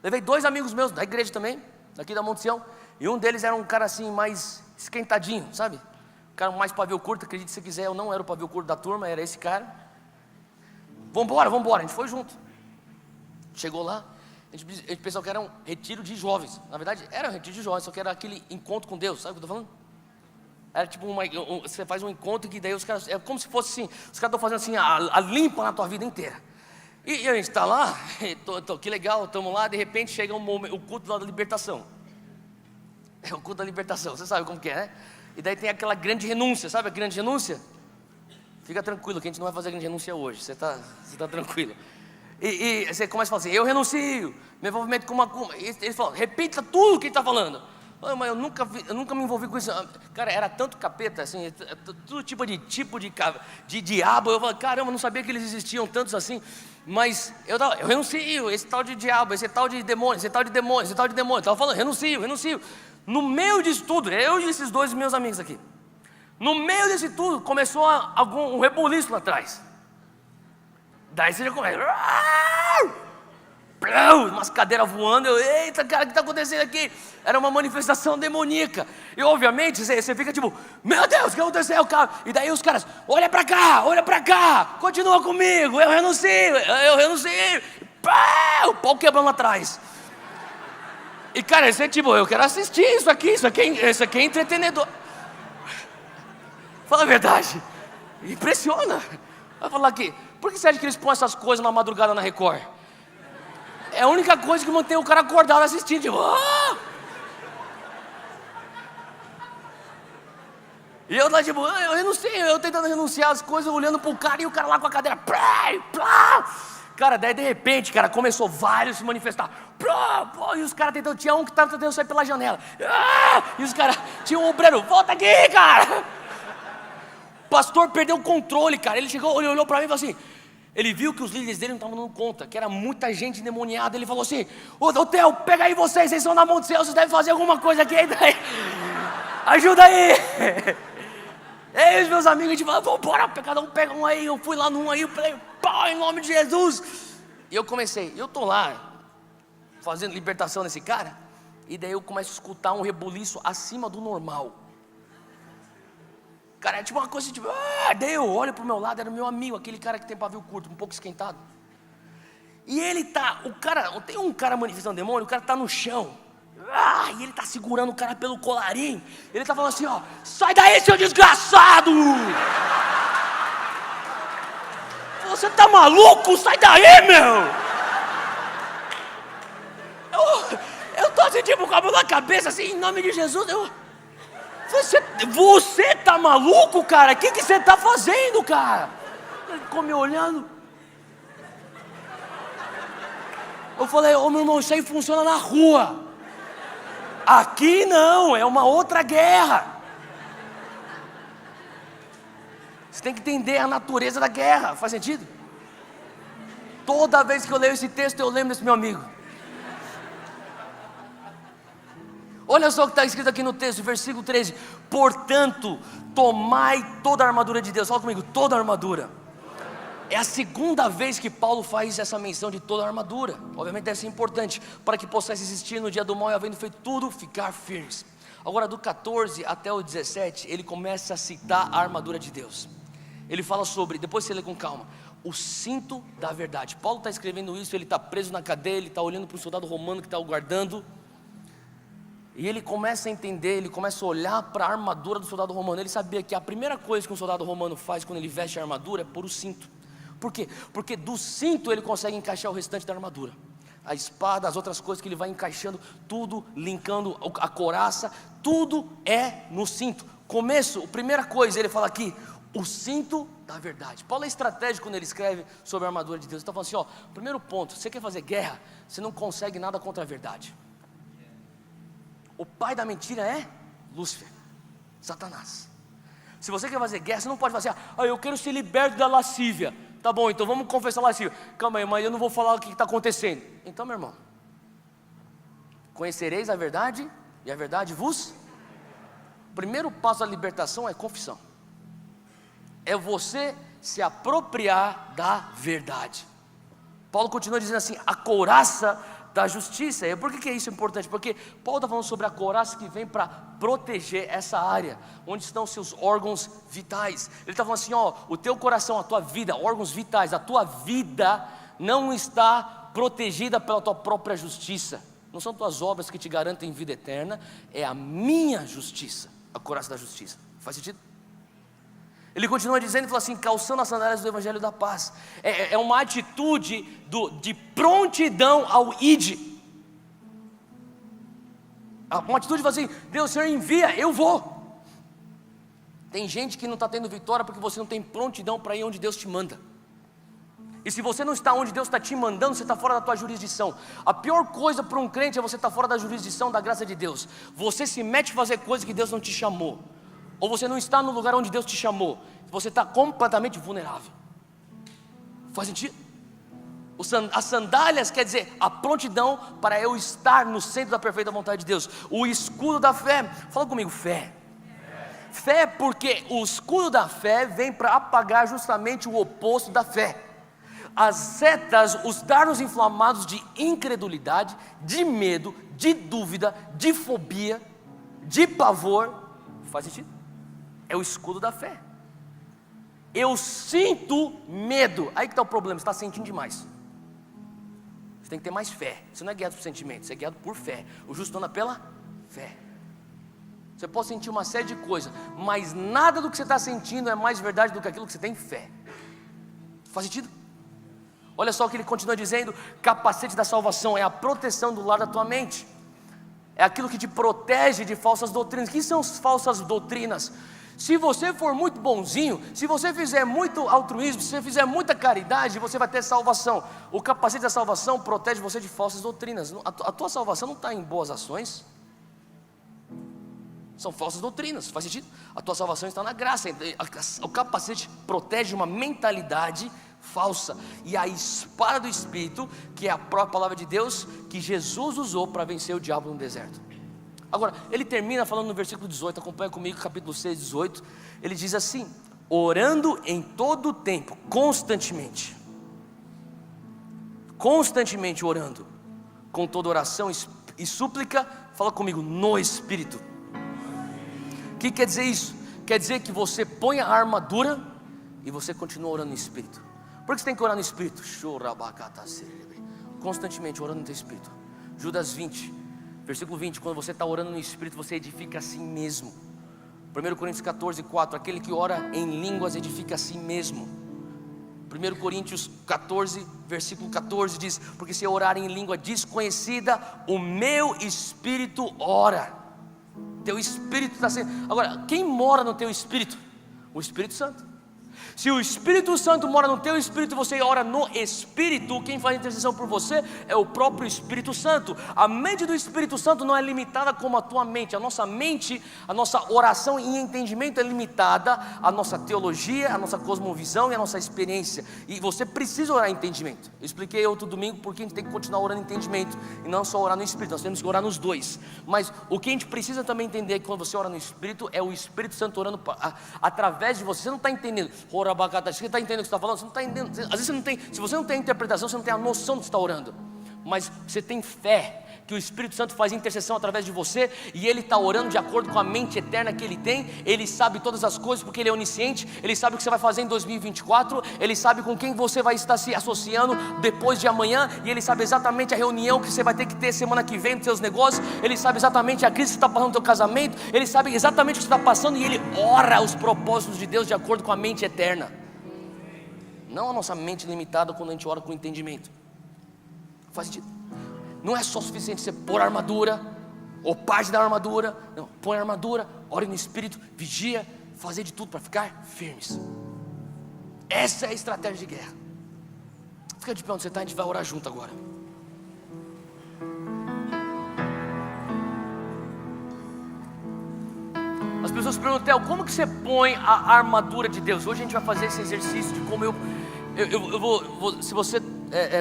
A: Levei 2 amigos meus da igreja também, daqui da Monte Sião, e um deles era um cara assim, mais esquentadinho, sabe? Um cara mais pavio curto, acredite se quiser, eu não era o pavio curto da turma, era esse cara. Vambora, a gente foi junto. Chegou lá, a gente pensou que era um retiro de jovens. Na verdade, era um retiro de jovens, só que era aquele encontro com Deus, sabe o que eu estou falando? Era tipo, você faz um encontro que daí os caras, é como se fosse assim, os caras estão fazendo assim, a limpa na tua vida inteira. E a gente está lá, que legal, estamos lá, de repente chega o culto lá da libertação. É o culto da libertação, você sabe como que é, né? E daí tem aquela grande renúncia, sabe a grande renúncia? Fica tranquilo que a gente não vai fazer a grande renúncia hoje, você tá tranquilo. E você começa a falar assim: eu renuncio, me envolvimento com uma. Ele fala: repita tudo o que ele está falando. Mas eu nunca me envolvi com isso. Cara, era tanto capeta, assim, todo tipo de diabo. Eu falei: caramba, não sabia que eles existiam tantos assim. Mas eu renuncio, esse tal de diabo, esse tal de demônio, esse tal de demônio, esse tal de demônio. Estava falando: renuncio. No meio disso tudo, eu e esses 2 meus amigos aqui, no meio desse tudo, começou um rebuliço lá atrás. Daí você já começa, umas cadeiras voando. Eita, cara, o que está acontecendo aqui? Era uma manifestação demoníaca. E obviamente você fica tipo: meu Deus, o que aconteceu, cara? E daí os caras: olha para cá, continua comigo, eu renuncio. O pau quebrando lá atrás. E cara, você tipo: eu quero assistir isso aqui é entretenedor. Fala a verdade, impressiona. Vai falar aqui: por que você acha que eles põem essas coisas na madrugada na Record? É a única coisa que mantém o cara acordado assistindo, tipo, E eu lá tipo: eu não sei, eu tentando renunciar as coisas, olhando pro cara, e o cara lá com a cadeira, Cara, daí de repente, cara, começou vários se manifestar, e os caras tentando, tinha um que estava tentando sair pela janela, e os caras, tinha um obreiro: volta aqui, cara. O pastor perdeu o controle, cara. Ele chegou, ele olhou pra mim e falou assim, ele viu que os líderes dele não estavam dando conta, que era muita gente endemoniada. Ele falou assim: ô Theo, pega aí vocês são da Monte Sião, vocês devem fazer alguma coisa aqui, daí, ajuda aí. Ei, os meus amigos, a gente falou: vambora, cada um pega um aí. Eu fui lá num aí, eu falei: pá, em nome de Jesus. E eu comecei, eu tô lá, fazendo libertação nesse cara, e daí eu começo a escutar um rebuliço acima do normal. Cara, é tipo uma coisa tipo, daí eu olho pro meu lado, era meu amigo, aquele cara que tem pavio curto, um pouco esquentado. E ele tá, tem um cara manifestando demônio, o cara tá no chão. E ele tá segurando o cara pelo colarinho. Ele tá falando assim: sai daí, seu desgraçado! Você tá maluco? Sai daí, meu! Eu tô assim, tipo, com a mão na cabeça, assim, em nome de Jesus, Você tá maluco, cara? O que você tá fazendo, cara? Ele ficou me olhando. Eu falei: meu irmão, isso aí funciona na rua. Aqui não, é uma outra guerra. Você tem que entender a natureza da guerra, faz sentido? Toda vez que eu leio esse texto, eu lembro desse meu amigo. Olha só o que está escrito aqui no texto, versículo 13. Portanto, tomai toda a armadura de Deus. Fala comigo: toda a armadura. É a segunda vez que Paulo faz essa menção de toda a armadura. Obviamente deve ser importante, para que possais resistir no dia do mal, e havendo feito tudo, ficar firmes. Agora do 14 até o 17, ele começa a citar a armadura de Deus. Ele fala sobre, depois você lê com calma, o cinto da verdade. Paulo está escrevendo isso, ele está preso na cadeia, ele está olhando para um soldado romano que está o guardando. E ele começa a entender, ele começa a olhar para a armadura do soldado romano. Ele sabia que a primeira coisa que um soldado romano faz quando ele veste a armadura é pôr o cinto. Por quê? Porque do cinto ele consegue encaixar o restante da armadura. A espada, as outras coisas que ele vai encaixando, tudo linkando a couraça, tudo é no cinto. Começo, a primeira coisa, ele fala aqui, o cinto da verdade. Paulo é estratégico quando ele escreve sobre a armadura de Deus. Ele está falando assim, primeiro ponto, você quer fazer guerra, você não consegue nada contra a verdade. O pai da mentira é Lúcifer, Satanás. Se você quer fazer guerra, você não pode fazer, eu quero ser liberto da lascívia. Tá bom, então vamos confessar a lascívia. Calma aí, mas eu não vou falar o que está acontecendo. Então, meu irmão, conhecereis a verdade, e a verdade vos... O primeiro passo da libertação é confissão. É você se apropriar da verdade. Paulo continua dizendo assim, a couraça da justiça. E por que isso é importante? Porque Paulo está falando sobre a couraça que vem para proteger essa área, onde estão seus órgãos vitais. Ele está falando assim, o teu coração, a tua vida, órgãos vitais, a tua vida não está protegida pela tua própria justiça. Não são tuas obras que te garantem vida eterna, é a minha justiça, a couraça da justiça. Faz sentido? Ele continua dizendo, ele fala assim, calçando as sandálias do Evangelho da Paz. É uma atitude de prontidão ao id. Uma atitude de falar assim, Deus, o Senhor envia, eu vou. Tem gente que não está tendo vitória porque você não tem prontidão para ir onde Deus te manda. E se você não está onde Deus está te mandando, você está fora da tua jurisdição. A pior coisa para um crente é você estar fora da jurisdição da graça de Deus. Você se mete a fazer coisas que Deus não te chamou. Ou você não está no lugar onde Deus te chamou. Você está completamente vulnerável. Faz sentido? As sandálias quer dizer a prontidão para eu estar no centro da perfeita vontade de Deus. O escudo da fé, fala comigo, fé. Fé porque o escudo da fé vem para apagar justamente o oposto da fé. As setas, os dardos inflamados de incredulidade, de medo, de dúvida, de fobia, de pavor. Faz sentido? É o escudo da fé. Eu sinto medo. Aí que está o problema, você está sentindo demais. Você tem que ter mais fé. Você não é guiado por sentimentos, você é guiado por fé. O justo anda pela fé. Você pode sentir uma série de coisas, mas nada do que você está sentindo é mais verdade do que aquilo que você tem fé. Faz sentido? Olha só o que ele continua dizendo, capacete da salvação é a proteção do lar da tua mente. É aquilo que te protege de falsas doutrinas. O que são as falsas doutrinas? Se você for muito bonzinho, se você fizer muito altruísmo, se você fizer muita caridade, você vai ter salvação. O capacete da salvação protege você de falsas doutrinas. A tua salvação não está em boas ações. São falsas doutrinas, faz sentido? A tua salvação está na graça. O capacete protege uma mentalidade falsa. E a espada do Espírito, que é a própria palavra de Deus, que Jesus usou para vencer o diabo no deserto. Agora, ele termina falando no versículo 18, acompanha comigo, capítulo 6, 18. Ele diz assim, orando em todo o tempo, constantemente orando, com toda oração e súplica, fala comigo, no Espírito. O que quer dizer isso? Quer dizer que você põe a armadura e você continua orando no Espírito. Por que você tem que orar no Espírito? Constantemente orando no teu Espírito. Judas 20, versículo 20, quando você está orando no Espírito, você edifica a si mesmo. 1 Coríntios 14, 4, aquele que ora em línguas edifica a si mesmo. 1 Coríntios 14, versículo 14 diz, porque se eu orar em língua desconhecida, o meu Espírito ora. Teu Espírito está sendo... Agora, quem mora no teu Espírito? O Espírito Santo. Se o Espírito Santo mora no teu Espírito, você ora no Espírito, quem faz intercessão por você é o próprio Espírito Santo. A mente do Espírito Santo não é limitada como a tua mente. A nossa mente, a nossa oração e entendimento é limitada à nossa teologia, à nossa cosmovisão e à nossa experiência. E você precisa orar em entendimento. Eu expliquei outro domingo porque a gente tem que continuar orando em entendimento e não só orar no Espírito, nós temos que orar nos dois. Mas o que a gente precisa também entender é que quando você ora no Espírito, é o Espírito Santo orando através de você. Você não está entendendo. Você está entendendo o que você está falando? Você não está entendendo. Às vezes você não tem. Se você não tem interpretação, você não tem a noção do que você está orando. Mas você tem fé que o Espírito Santo faz intercessão através de você, e Ele está orando de acordo com a mente eterna que Ele tem. Ele sabe todas as coisas porque Ele é onisciente. Ele sabe o que você vai fazer em 2024. Ele sabe com quem você vai estar se associando depois de amanhã. E Ele sabe exatamente a reunião que você vai ter que ter semana que vem nos seus negócios. Ele sabe exatamente a crise que está passando no teu casamento. Ele sabe exatamente o que você está passando, e Ele ora os propósitos de Deus de acordo com a mente eterna, não a nossa mente limitada quando a gente ora com entendimento. Faz sentido? Não é só suficiente você pôr a armadura, ou parte da armadura. Não, põe a armadura, ore no Espírito, vigia, fazer de tudo para ficar firmes. Essa é a estratégia de guerra. Fica de pé onde você está, a gente vai orar junto agora. pessoas perguntam: Theo, como que você põe a armadura de Deus? Hoje a gente vai fazer esse exercício de como se você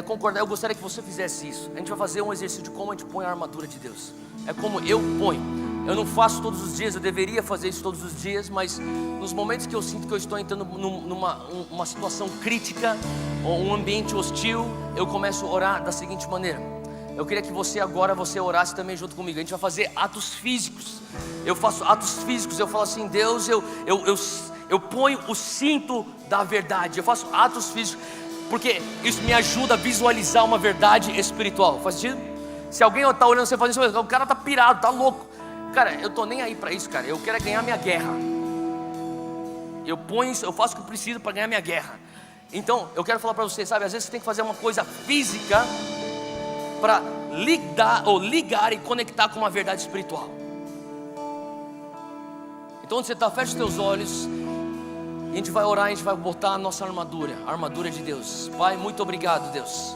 A: concordar, eu gostaria que você fizesse isso. A gente vai fazer um exercício de como a gente põe a armadura de Deus. É como eu ponho. Eu não faço todos os dias, eu deveria fazer isso todos os dias, mas nos momentos que eu sinto que eu estou entrando numa situação crítica, ou um ambiente hostil, eu começo a orar da seguinte maneira. Eu queria que você orasse também junto comigo. A gente vai fazer atos físicos. Eu faço atos físicos, eu falo assim: Deus, eu ponho o cinto da verdade. Eu faço atos físicos, porque isso me ajuda a visualizar uma verdade espiritual. Faz sentido? Se alguém está olhando você fazendo isso, o cara está pirado, está louco. Cara, eu tô nem aí para isso, cara. Eu quero ganhar minha guerra. Eu faço o que eu preciso para ganhar minha guerra. Então, eu quero falar para você, sabe? Às vezes você tem que fazer uma coisa física para ligar e conectar com uma verdade espiritual. Então, onde você está, fecha os teus olhos. E a gente vai orar, a gente vai botar a nossa armadura, a armadura de Deus. Pai, muito obrigado, Deus.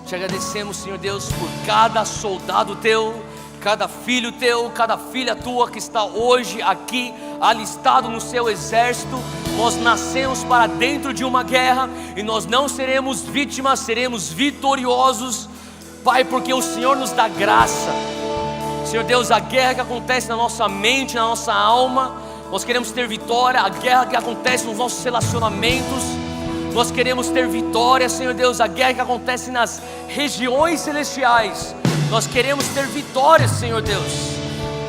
A: Te agradecemos, Senhor Deus, por cada soldado teu, cada filho teu, cada filha tua que está hoje aqui alistado no seu exército. Nós nascemos para dentro de uma guerra e nós não seremos vítimas, seremos vitoriosos, Pai, porque o Senhor nos dá graça. Senhor Deus, a guerra que acontece na nossa mente, na nossa alma, nós queremos ter vitória. A guerra que acontece nos nossos relacionamentos, nós queremos ter vitória, Senhor Deus. A guerra que acontece nas regiões celestiais, nós queremos ter vitória, Senhor Deus.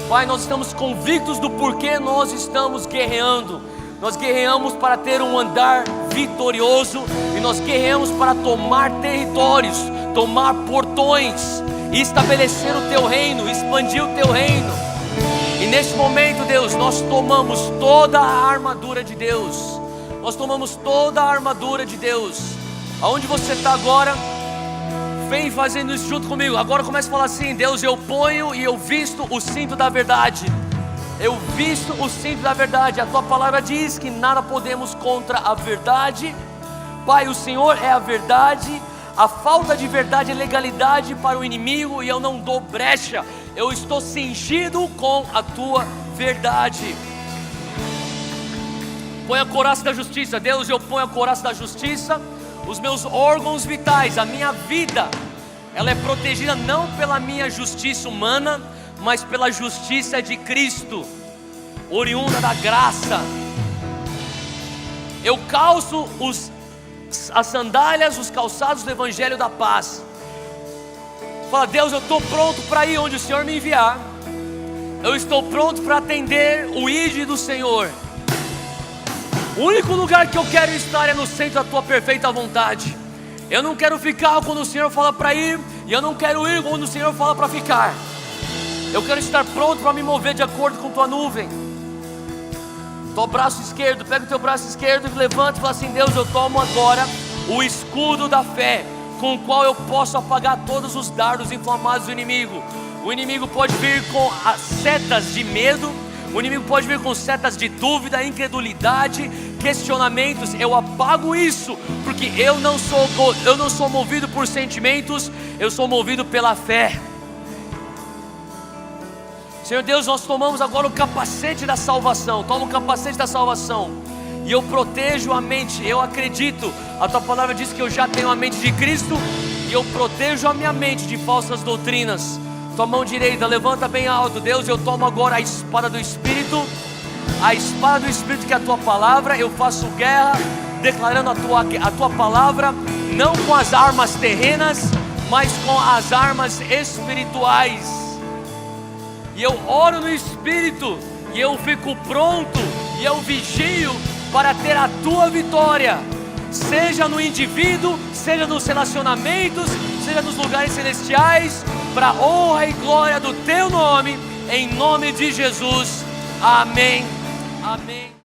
A: Pai, nós estamos convictos do porquê nós estamos guerreando. Nós guerreamos para ter um andar vitorioso, e nós guerreamos para tomar territórios, tomar portões e estabelecer o teu reino, expandir o teu reino. E neste momento, Deus, nós tomamos toda a armadura de Deus. Nós tomamos toda a armadura de Deus. Aonde você está agora, vem fazendo isso junto comigo. Agora comece a falar assim: Deus, eu ponho e eu visto o cinto da verdade. Eu visto o cinto da verdade. A tua palavra diz que nada podemos contra a verdade. Pai, o Senhor é a verdade. A falta de verdade é legalidade para o inimigo, e eu não dou brecha. Eu estou cingido com a tua verdade. Põe a couraça da justiça. Deus, eu ponho a couraça da justiça. Os meus órgãos vitais, a minha vida, ela é protegida não pela minha justiça humana, mas pela justiça de Cristo, oriunda da graça. Eu calço as sandálias, os calçados do Evangelho da paz. Fala: Deus, eu estou pronto para ir onde o Senhor me enviar. Eu estou pronto para atender o ID do Senhor. O único lugar que eu quero estar é no centro da tua perfeita vontade. Eu não quero ficar quando o Senhor fala para ir, e eu não quero ir quando o Senhor fala para ficar. Eu quero estar pronto para me mover de acordo com tua nuvem. Teu braço esquerdo, pega o teu braço esquerdo e levanta e fala assim: Deus, eu tomo agora o escudo da fé, com o qual eu posso apagar todos os dardos inflamados do inimigo. O inimigo pode vir com as setas de medo, o inimigo pode vir com setas de dúvida, incredulidade, questionamentos. Eu apago isso, porque eu não sou movido por sentimentos, eu sou movido pela fé. Senhor Deus, nós tomamos agora o capacete da salvação. Toma o capacete da salvação, e eu protejo a mente. Eu acredito, a tua palavra diz que eu já tenho a mente de Cristo, e eu protejo a minha mente de falsas doutrinas. Tua mão direita, levanta bem alto. Deus, eu tomo agora a espada do Espírito. A espada do Espírito, que é a tua palavra. Eu faço guerra declarando a tua palavra, não com as armas terrenas, mas com as armas espirituais. E eu oro no Espírito, e eu fico pronto, e eu vigio para ter a tua vitória, seja no indivíduo, seja nos relacionamentos, seja nos lugares celestiais, para a honra e glória do teu nome, em nome de Jesus. Amém. Amém.